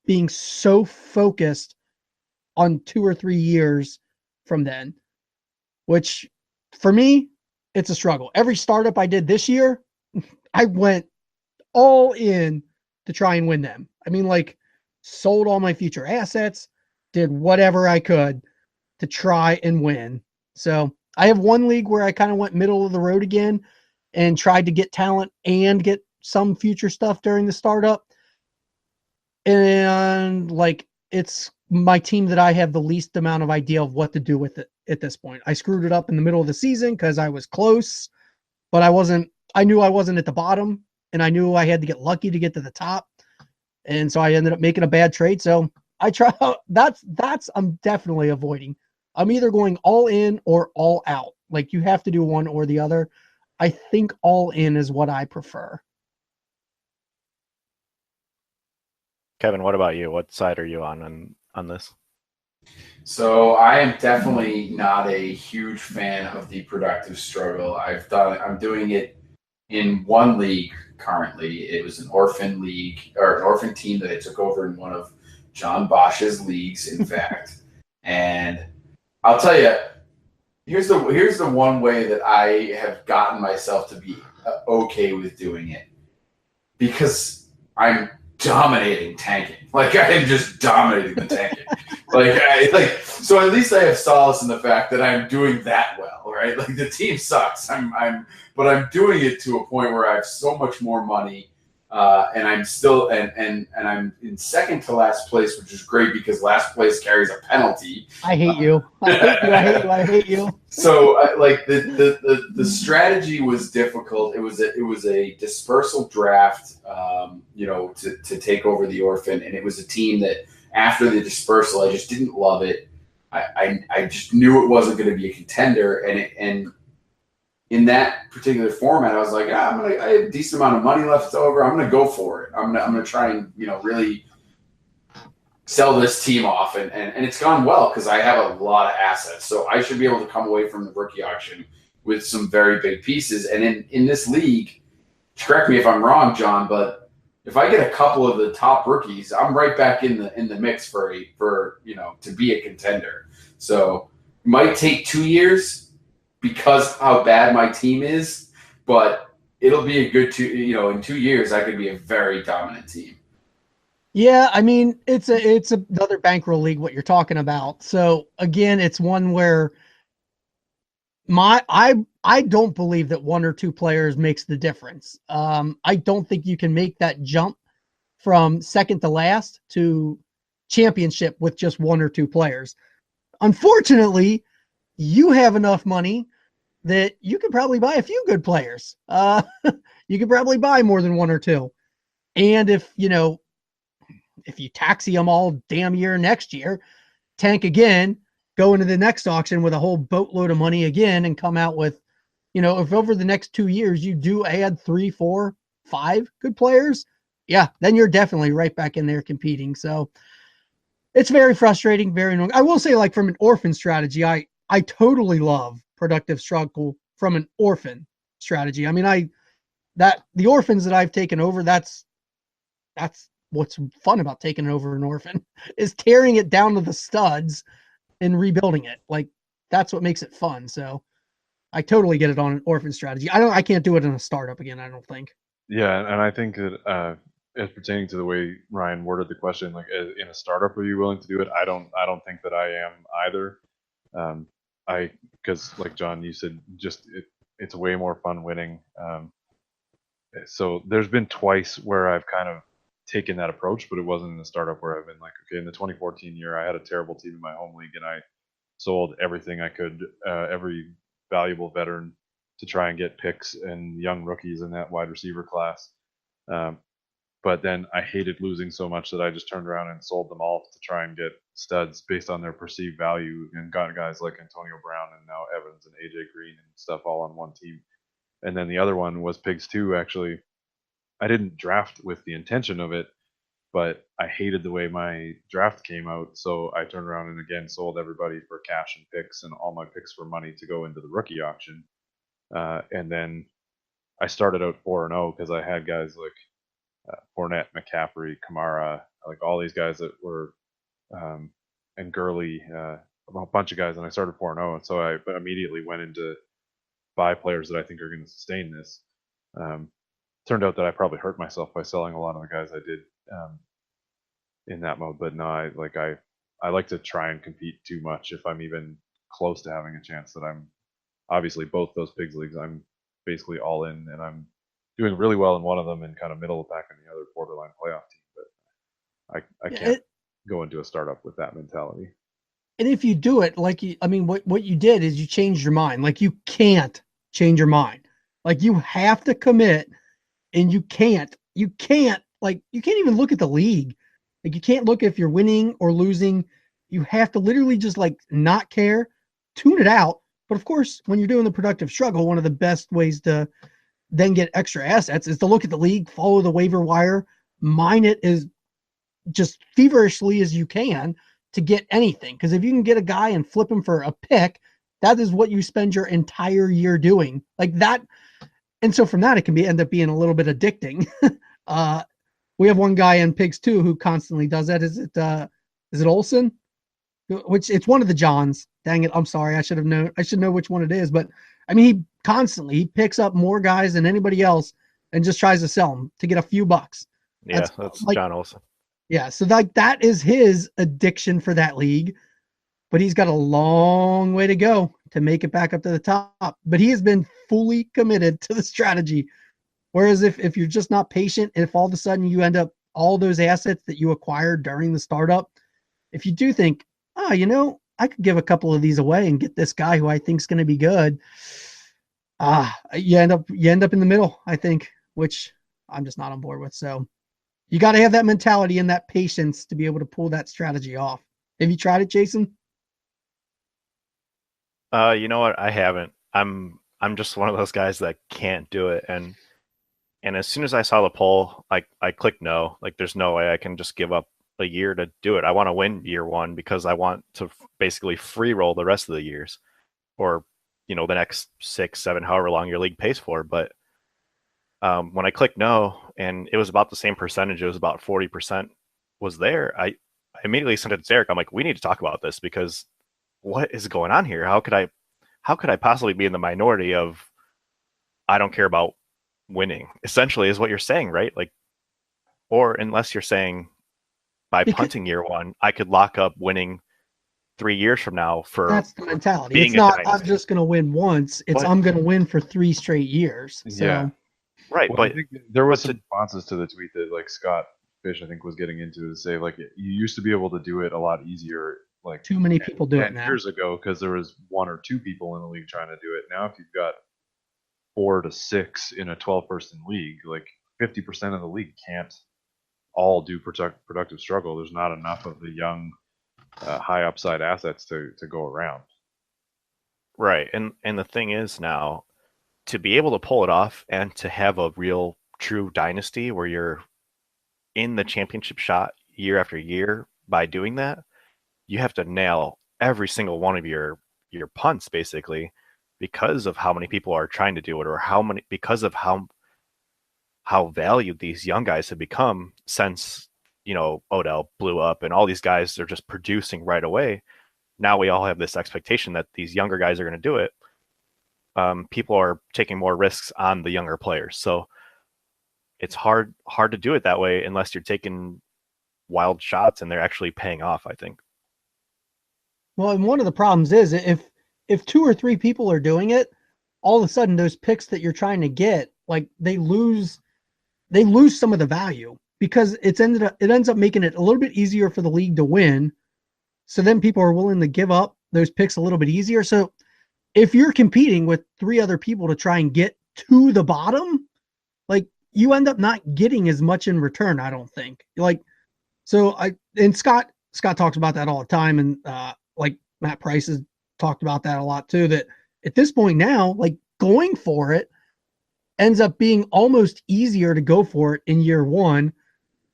being so focused on 2 or 3 years from then, which for me, it's a struggle. Every startup I did this year, I went all in to try and win them. I mean, like, sold all my future assets, did whatever I could to try and win. So I have one league where I kind of went middle of the road again and tried to get talent and get some future stuff during the startup. And like, it's my team that I have the least amount of idea of what to do with it at this point. I screwed it up in the middle of the season because I was close, but I knew I wasn't at the bottom, and I knew I had to get lucky to get to the top. And so I ended up making a bad trade. So I try that's I'm definitely avoiding. I'm either going all in or all out. Like, you have to do one or the other. I think all in is what I prefer. Kevin, what about you? What side are you on this? So I am definitely not a huge fan of the productive struggle. I'm doing it in one league currently. It was an orphan league, or an orphan team that I took over in one of John Bosch's leagues, in fact. And I'll tell you, here's the one way that I have gotten myself to be okay with doing it, because I'm dominating tanking. Like, I am just dominating the tanking. So at least I have solace in the fact that I'm doing that well, right? Like, the team sucks. But I'm doing it to a point where I have so much more money, and I'm still and I'm in second to last place, which is great because last place carries a penalty. I hate you. I hate you. I hate you. I hate you. So the strategy was difficult. It was a dispersal draft, to take over the orphan, and it was a team that after the dispersal, I just didn't love it. I just knew it wasn't going to be a contender, and in that particular format, I was like, I have a decent amount of money left over. I'm going to go for it. I'm going to try and really sell this team off, and it's gone well because I have a lot of assets. So I should be able to come away from the rookie auction with some very big pieces. And in this league, correct me if I'm wrong, John, but if I get a couple of the top rookies, I'm right back in the mix for to be a contender. So it might take 2 years because how bad my team is, but it'll be a good in 2 years I could be a very dominant team. Yeah, I mean, it's another bankroll league, what you're talking about. So again, it's one where I don't believe that 1 or 2 players makes the difference. I don't think you can make that jump from second to last to championship with just 1 or 2 players. Unfortunately, you have enough money that you could probably buy a few good players. You could probably buy more than 1 or 2. And if you taxi them all damn year next year, tank again, go into the next auction with a whole boatload of money again, and come out with, if over the next 2 years you do add 3, 4, 5 good players, yeah, then you're definitely right back in there competing. So it's very frustrating, very annoying. I will say, like, from an orphan strategy, I totally love productive struggle from an orphan strategy. I mean, the orphans that I've taken over, that's what's fun about taking over an orphan, is tearing it down to the studs and rebuilding it. Like, that's what makes it fun. So I totally get it on an orphan strategy. I can't do it in a startup again, I don't think. Yeah, and I think that as pertaining to the way Ryan worded the question, like, in a startup, are you willing to do it? I don't think that I am either. Because like John, you said, it's way more fun winning. So there's been twice where I've kind of taken that approach, but it wasn't in a startup where I've been like, okay, in the 2014 year, I had a terrible team in my home league, and I sold everything I could, every valuable veteran, to try and get picks and young rookies in that wide receiver class. But then I hated losing so much that I just turned around and sold them all to try and get studs based on their perceived value, and got guys like Antonio Brown and now Evans and AJ Green and stuff all on one team. And then the other one was Pigs 2. Actually, I didn't draft with the intention of it, but I hated the way my draft came out. So I turned around and again sold everybody for cash and picks, and all my picks for money to go into the rookie auction. And then I started out 4-0 because I had guys like Fournette, McCaffrey, Kamara, like all these guys that were, and Gurley, a bunch of guys, and I started 4-0. And so I immediately went into buy players that I think are going to sustain this. Turned out that I probably hurt myself by selling a lot of the guys I did in that mode. But no, I like to try and compete too much if I'm even close to having a chance. That I'm obviously both those pigs leagues, I'm basically all in, and I'm doing really well in one of them and kind of middle of the pack in the other, borderline playoff team. But I can't go into a startup with that mentality. And if you do it, like, what you did is you changed your mind. Like, you can't change your mind. Like, you have to commit, and you can't even look at the league. Like, you can't look if you're winning or losing. You have to literally just, like, not care, tune it out. But of course, when you're doing the productive struggle, one of the best ways to then get extra assets is to look at the league, follow the waiver wire, mine it as just feverishly as you can to get anything. Because if you can get a guy and flip him for a pick, that is what you spend your entire year doing. Like that. And so from that, it can end up being a little bit addicting. We have one guy in Pigs 2 who constantly does that. Is it Olsen? Which it's one of the Johns. Dang it. I'm sorry. I should know which one it is. But I mean, he picks up more guys than anybody else and just tries to sell them to get a few bucks. Yeah, that's like, John Olsen. Yeah. So that is his addiction for that league, but he's got a long way to go to make it back up to the top. But he has been fully committed to the strategy. Whereas if you're just not patient, and if all of a sudden you end up all those assets that you acquired during the startup, if you do think, I could give a couple of these away and get this guy who I think is going to be good, you end up in the middle, I think, which I'm just not on board with. So you got to have that mentality and that patience to be able to pull that strategy off. Have you tried it, Jason? You know what? I haven't. I'm just one of those guys that can't do it. And as soon as I saw the poll, I clicked no. Like, there's no way I can just give up a year to do it. I want to win year one because I want to basically free roll the rest of the years, or the next 6, 7, however long your league pays for. But when I clicked no, and it was about the same percentage, it was about 40% was there. I immediately sent it to Eric. I'm like, we need to talk about this, because what is going on here? How could I possibly be in the minority of, I don't care about winning, essentially, is what you're saying, right? Like, or unless you're saying by punting year one, I could lock up winning 3 years from now. For that's the mentality. It's not I'm just going to win once. It's I'm going to win for 3 straight years. So. Yeah, right. Well, but I think there was some responses to the tweet that, like, Scott Fish, I think, was getting into, to say, like, you used to be able to do it a lot easier, like Too many people do it 10 now. years ago, because there was 1 or 2 people in the league trying to do it. Now, if you've got 4 to 6 in a 12-person league, like 50% of the league can't all do productive struggle. There's not enough of the young, high upside assets to go around. Right. And the thing is now, to be able to pull it off and to have a real true dynasty where you're in the championship shot year after year by doing that, you have to nail every single one of your punts basically, because of how many people are trying to do it, or because of how valued these young guys have become since, Odell blew up and all these guys are just producing right away. Now we all have this expectation that these younger guys are going to do it. People are taking more risks on the younger players, so it's hard to do it that way unless you're taking wild shots and they're actually paying off, I think. Well, and one of the problems is if 2 or 3 people are doing it, all of a sudden those picks that you're trying to get, like they lose some of the value, because it ends up making it a little bit easier for the league to win. So then people are willing to give up those picks a little bit easier. So if you're competing with 3 other people to try and get to the bottom, like you end up not getting as much in return, I don't think. Like, so Scott talks about that all the time. And like Matt Price has talked about that a lot too, that at this point now, like going for it ends up being almost easier to go for it in year 1.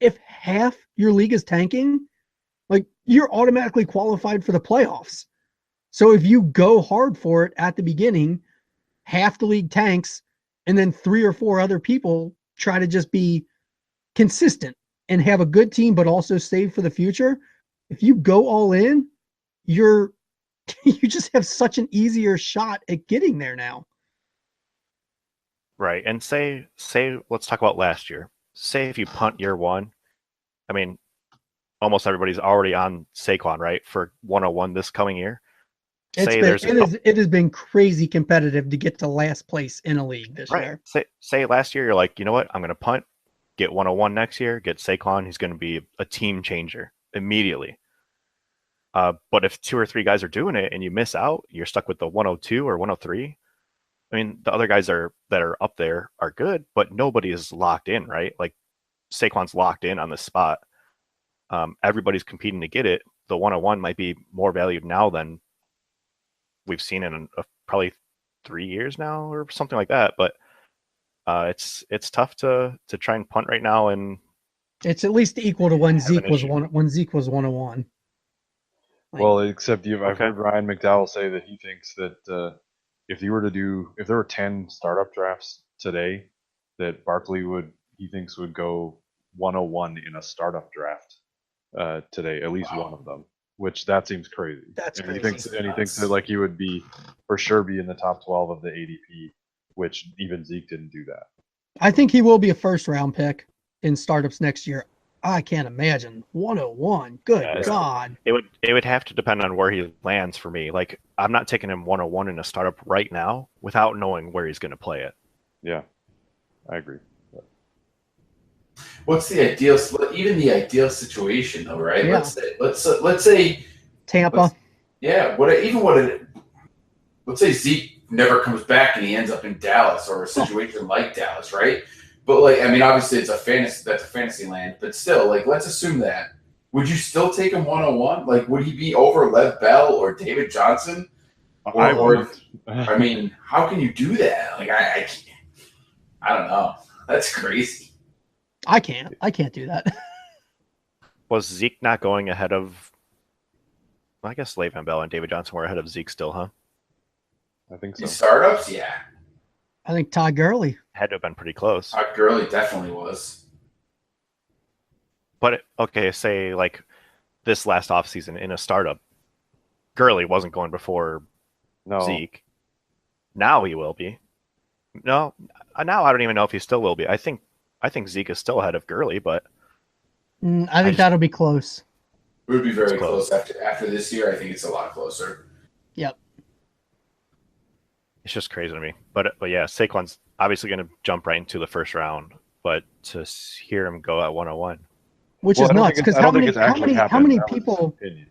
If half your league is tanking, like you're automatically qualified for the playoffs. So if you go hard for it at the beginning, half the league tanks, and then 3 or 4 other people try to just be consistent and have a good team, but also save for the future. If you go all in, you just have such an easier shot at getting there now. Right. And say let's talk about last year. Say if you punt year 1, I mean, almost everybody's already on Saquon, right, for 101 this coming year. It has been crazy competitive to get to last place in a league this year. Say last year you're like, you know what, I'm going to punt, get 101 next year, get Saquon. He's going to be a team changer immediately. But if 2 or 3 guys are doing it and you miss out, you're stuck with the 102 or 103. I mean, the other guys that are up there are good, but nobody is locked in, right? Like Saquon's locked in on the spot. Everybody's competing to get it. The 101 might be more valued now than we've seen in probably 3 years now or something like that. But it's tough to try and punt right now, and it's at least equal to when Zeke was 101. Well, except I've heard Ryan McDowell say that he thinks that if there were 10 startup drafts today, that Barkley he thinks would go 101 in a startup draft today, at least one of them. Which that seems crazy. That's crazy. He thinks that like he would for sure be in the top 12 of the ADP, which even Zeke didn't do that. I think he will be a first round pick in startups next year. I can't imagine 101. Good God. It would have to depend on where he lands for me. Like I'm not taking him 101 in a startup right now without knowing where he's going to play it. Yeah, I agree. What's the ideal? Even the ideal situation, though, right? Yeah. Let's say Tampa. Let's say Zeke never comes back and he ends up in Dallas or a situation like Dallas, right? But like, I mean, obviously it's that's a fantasy land, but still, like, let's assume that. Would you still take him 101? Like, would he be over Lev Bell or David Johnson? I mean, how can you do that? Like, I don't know. That's crazy. I can't do that. Was Zeke not going ahead of? Well, I guess Le'Veon Bell and David Johnson were ahead of Zeke still, huh? I think so. In startups, yeah. I think Todd Gurley had to have been pretty close. Todd Gurley definitely was. But okay, say like this last offseason in a startup, Gurley wasn't going before Zeke. Now he will be. No, now I don't even know if he still will be. I think Zeke is still ahead of Gurley, but I think that'll be close. It would be very close after this year. I think it's a lot closer. Yep. It's just crazy to me. But yeah, Saquon's obviously going to jump right into the first round, but to hear him go at 101. which Well, is nuts. Because I don't think it's actually happened. how many That was just people opinion.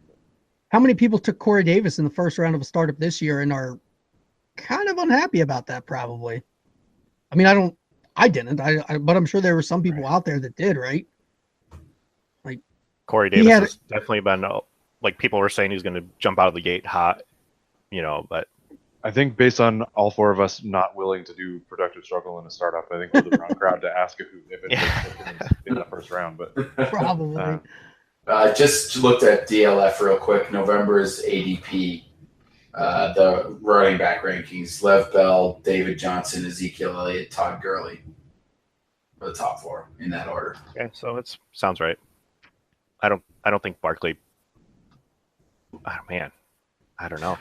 how many people took Corey Davis in the first round of a startup this year and are kind of unhappy about that? Probably. I mean, I didn't, but I'm sure there were some people out there that did, right? Like Corey Davis has definitely been like people were saying he's going to jump out of the gate hot, but I think based on all four of us not willing to do productive struggle in a startup, I think we're the wrong crowd to ask if it in the first round. But probably. Just looked at DLF real quick. November's ADP, the running back rankings: Lev Bell, David Johnson, Ezekiel Elliott, Todd Gurley. The top four in that order. Okay, so it sounds right. I don't think Barkley. Oh man, I don't know.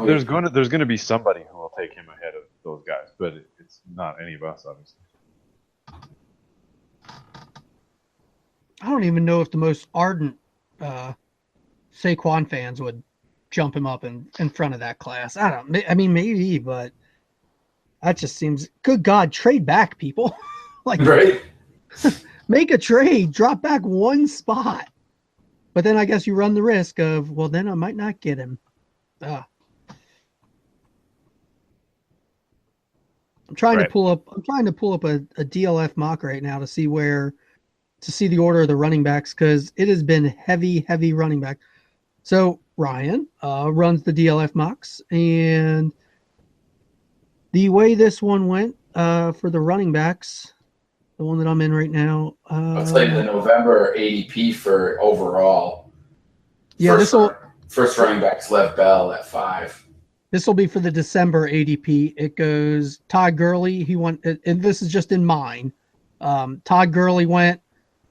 There's going to be somebody who will take him ahead of those guys, but it's not any of us, obviously. I don't even know if the most ardent Saquon fans would jump him up in front of that class. I mean, maybe, but that just seems. Good God, trade back, people. Like, right? Make a trade, drop back one spot. But then I guess you run the risk of, well, then I might not get him. I'm trying to pull up a DLF mock right now to see the order of the running backs, because it has been heavy running back. So Ryan runs the DLF mocks, and the way this one went for the running backs, the one that I'm in right now. I'll tell you the November ADP for overall. Yeah, first running back's Lev Bell at 5. This will be for the December ADP. It goes Todd Gurley. He went, and this is just in mine. Todd Gurley went,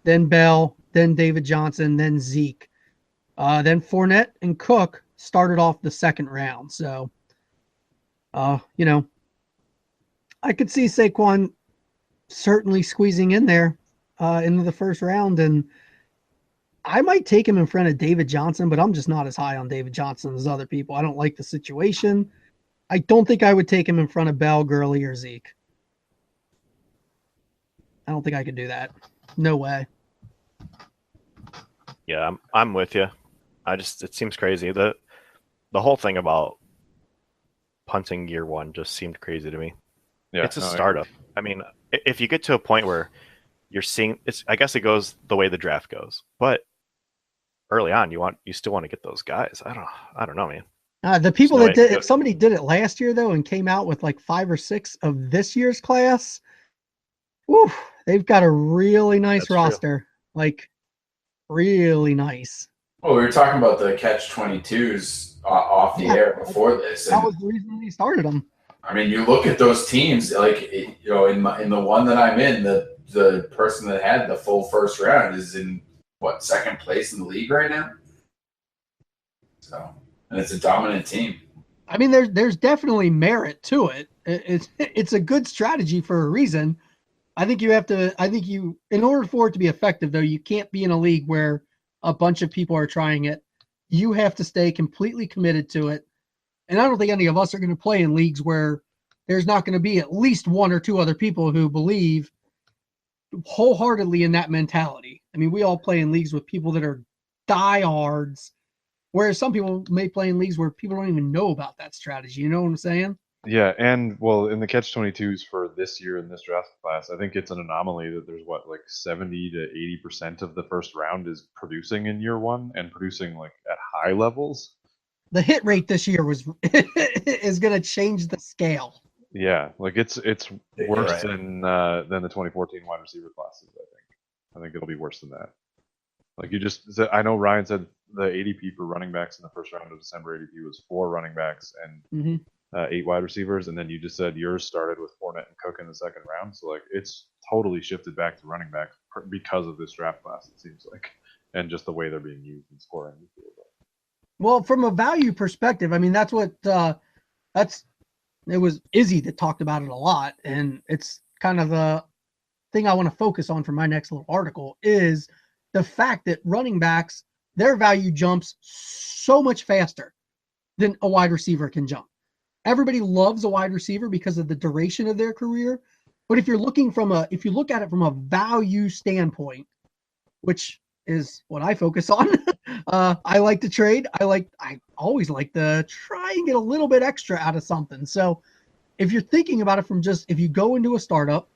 then Bell, then David Johnson, then Zeke. Then Fournette and Cook started off the second round. So, I could see Saquon certainly squeezing in there into the first round, and I might take him in front of David Johnson, but I'm just not as high on David Johnson as other people. I don't like the situation. I don't think I would take him in front of Bell, Gurley, or Zeke. I don't think I could do that. No way. Yeah, I'm with you. It seems crazy. The whole thing about punting year one just seemed crazy to me. Yeah, it's a startup. I mean, if you get to a point where you're seeing I guess it goes the way the draft goes, but early on you still want to get those guys. I don't know, man. The people that did, if somebody did it last year though and came out with like 5 or 6 of this year's class, they've got a really nice roster. True. Like really nice. Well, we were talking about the catch-22s off the air before this. That was the reason they started them. I mean, you look at those teams, like, in the one that I'm in, the person that had the full first round is in second place in the league right now. So, and it's a dominant team. I mean, there's definitely merit to it. It's a good strategy for a reason. I think in order for it to be effective though, you can't be in a league where a bunch of people are trying it. You have to stay completely committed to it. And I don't think any of us are going to play in leagues where there's not going to be at least 1 or 2 other people who believe wholeheartedly in that mentality. I mean, we all play in leagues with people that are diehards, whereas some people may play in leagues where people don't even know about that strategy. You know what I'm saying? Yeah, and well, in the catch-22s for this year in this draft class, I think it's an anomaly that there's 70 to 80% of the first round is producing in year one and producing like at high levels. The hit rate this year is going to change the scale. Yeah, like it's worse than the 2014 wide receiver classes. I think it'll be worse than that. Like I know Ryan said the ADP for running backs in the first round of December ADP was 4 running backs and 8 wide receivers, and then you just said yours started with Fournette and Cook in the second round. So like it's totally shifted back to running backs because of this draft class. It seems like, and just the way they're being used in scoring. Well, from a value perspective, I mean that's what it was Izzy that talked about it a lot, and it's kind of the thing I want to focus on for my next little article is the fact that running backs, their value jumps so much faster than a wide receiver can jump. Everybody loves a wide receiver because of the duration of their career, but if you look at it from a value standpoint, which is what I focus on. I like to trade. I always like to try and get a little bit extra out of something. So if you're thinking about it from just, if you go into a startup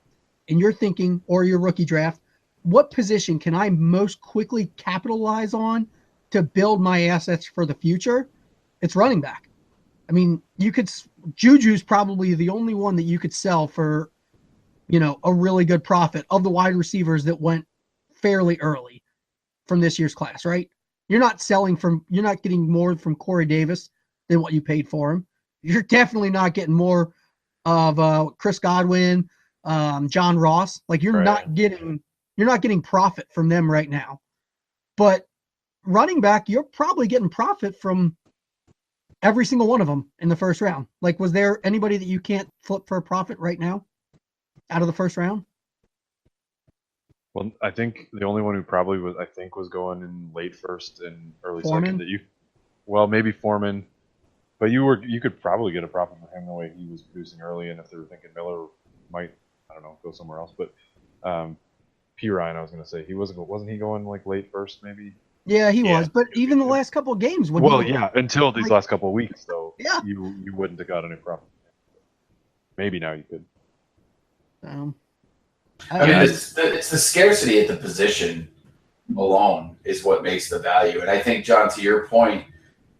and you're thinking, or your rookie draft, what position can I most quickly capitalize on to build my assets for the future? It's running back. I mean, Juju's probably the only one that you could sell for, a really good profit of the wide receivers that went fairly early from this year's class, right? You're not getting more from Corey Davis than what you paid for him. You're definitely not getting more of Chris Godwin, John Ross. Like you're not getting profit from them right now. But running back, you're probably getting profit from every single one of them in the first round. Like, was there anybody that you can't flip for a profit right now out of the first round? Well, I think the only one who probably was going in late first and early Foreman? second maybe Foreman, but you could probably get a profit from him the way he was producing early, and if they were thinking Miller might, I don't know, go somewhere else. But P. Ryan, I was going to say, wasn't he going like late first maybe? Yeah, he was. But even the last couple of games would until these last couple of weeks though. Yeah. You wouldn't have got any profit. Maybe now you could. I mean, it's the scarcity at the position alone is what makes the value. And I think, John, to your point,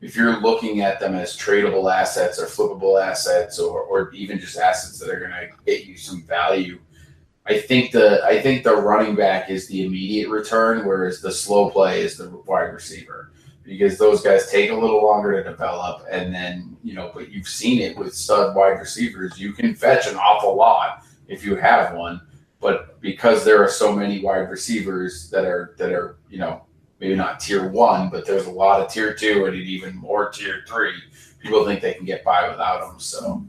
if you're looking at them as tradable assets or flippable assets or even just assets that are going to get you some value, I think the running back is the immediate return, whereas the slow play is the wide receiver, because those guys take a little longer to develop. And then, but you've seen it with stud wide receivers. You can fetch an awful lot if you have one. But because there are so many wide receivers that are maybe not tier 1, but there's a lot of tier 2 and even more tier 3, people think they can get by without them. So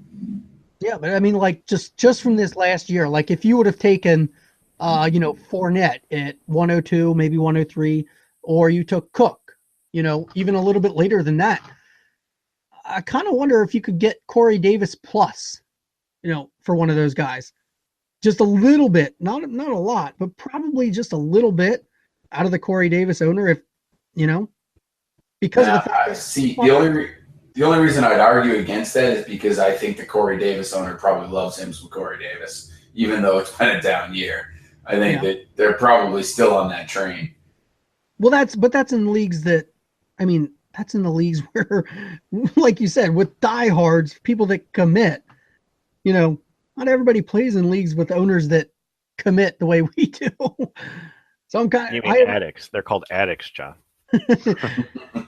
yeah, but I mean, like just from this last year, like if you would have taken Fournette at 102, maybe 103, or you took Cook, even a little bit later than that, I kind of wonder if you could get Corey Davis plus, for one of those guys. Just a little bit, not a lot, but probably just a little bit out of the Corey Davis owner, if because of the fact the only reason I'd argue against that is because I think the Corey Davis owner probably loves him some Corey Davis, even though it's been a down year. I think that they're probably still on that train. Well, that's in leagues that's in the leagues where, like you said, with diehards, people that commit, not everybody plays in leagues with owners that commit the way we do. So I'm kind of. You mean addicts? They're called addicts, John.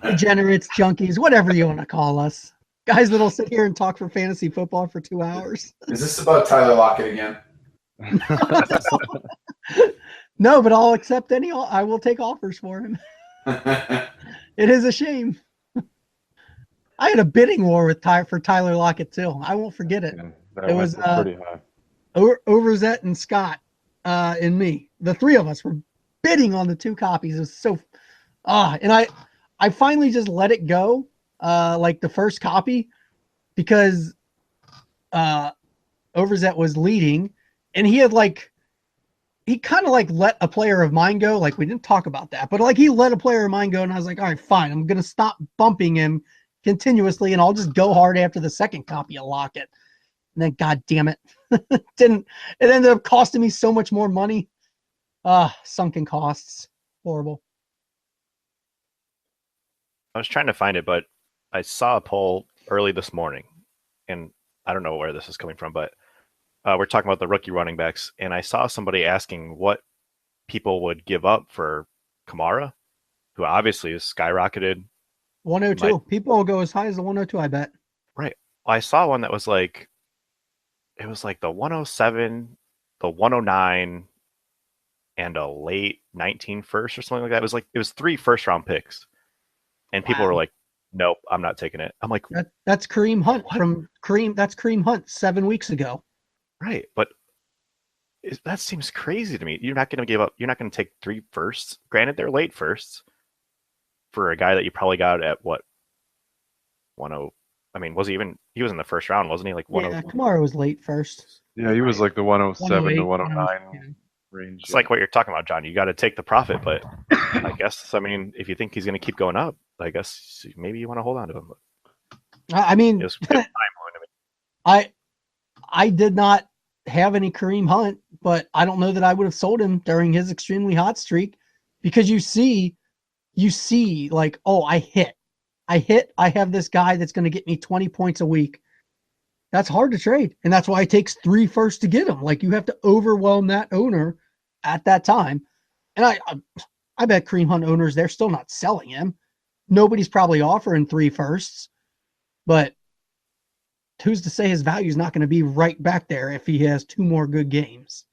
Degenerates, junkies, whatever you want to call us. Guys that'll sit here and talk for fantasy football for 2 hours. Is this about Tyler Lockett again? No, but I'll accept I will take offers for him. It is a shame. I had a bidding war for Tyler Lockett too. I won't forget it. It was pretty high. Overzet and Scott and me. The three of us were bidding on the 2 copies. It was so and I finally just let it go, like the first copy, because Overzet was leading, and he kind of let a player of mine go. Like, we didn't talk about that, but he let a player of mine go, and I was like, all right, fine, I'm gonna stop bumping him continuously, and I'll just go hard after the second copy of Lockett. And then, god damn it, it ended up costing me so much more money. Sunken costs. Horrible. I was trying to find it, but I saw a poll early this morning, and I don't know where this is coming from, but we're talking about the rookie running backs, and I saw somebody asking what people would give up for Kamara, who obviously is skyrocketed. 102. People will go as high as the 102, I bet. Right. I saw one that was it was like the 107, the 109, and a late 19 first or something like that. It was 3 first-round picks. And people were like, nope, I'm not taking it. I'm like, that's Kareem Hunt that's Kareem Hunt 7 weeks ago. Right. But that seems crazy to me. You're not going to take 3 firsts. Granted, they're late firsts for a guy that you probably got at what? 10. I mean, he was in the first round, wasn't he? Like 10. Yeah, Kamara was late first. Yeah, he was like the 107 to 109. range. It's like what you're talking about, John. You got to take the profit, but I guess, I mean, if you think he's going to keep going up, I guess maybe you want to hold on to him. I mean, It was good time on him. I did not have any Kareem Hunt, but I don't know that I would have sold him during his extremely hot streak, because you see like, oh, I have this guy that's going to get me 20 points a week. That's hard to trade. And that's why it takes 3 firsts to get him. Like, you have to overwhelm that owner at that time. And I bet Kareem Hunt owners, they're still not selling him. Nobody's probably offering 3 firsts, but who's to say his value is not going to be right back there if he has 2 more good games?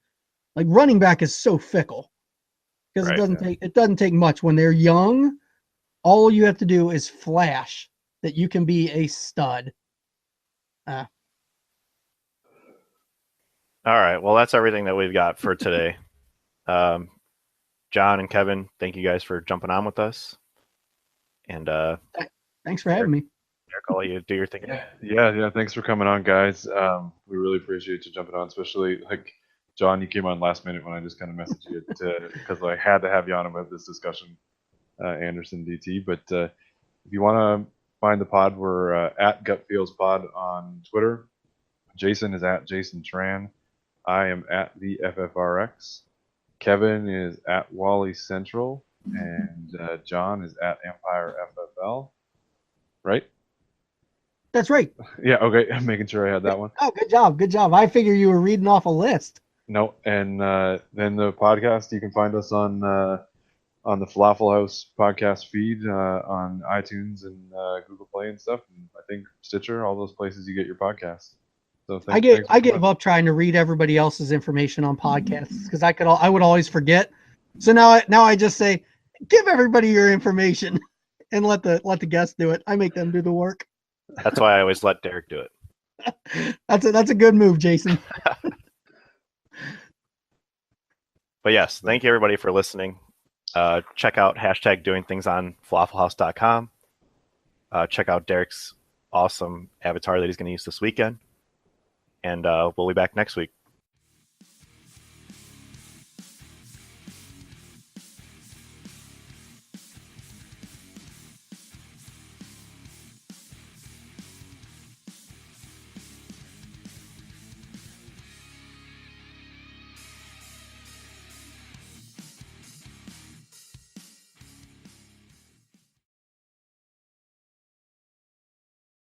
Like, running back is so fickle, because it doesn't take much when they're young. All you have to do is flash that you can be a stud. All right. Well, that's everything that we've got for today. John and Kevin, thank you guys for jumping on with us. And thanks for having me. Eric, I'll let you do your thing. Yeah. Thanks for coming on, guys. We really appreciate you jumping on, especially like John. You came on last minute when I just kind of messaged you because I had to have you on about this discussion, Anderson DT. But if you want to find the pod, we're at Gutfields Pod on Twitter. Jason is at Jason Tran. I am at the FFRX. Kevin is at Wally Central, and John is at Empire FFL. Right? That's right. Yeah. Okay. I'm making sure I had that one. Oh, good job. I figure you were reading off a list. No, and then the podcast, you can find us on the Falafel House podcast feed on iTunes and Google Play and stuff, and I think Stitcher, all those places you get your podcasts. So I gave up trying to read everybody else's information on podcasts, because I would always forget. So now I just say, give everybody your information and let the guests do it. I make them do the work. That's why I always let Derek do it. That's a good move, Jason. But yes, thank you everybody for listening. Check out #doingthings on falafelhouse.com. Check out Derek's awesome avatar that he's going to use this weekend. And we'll be back next week.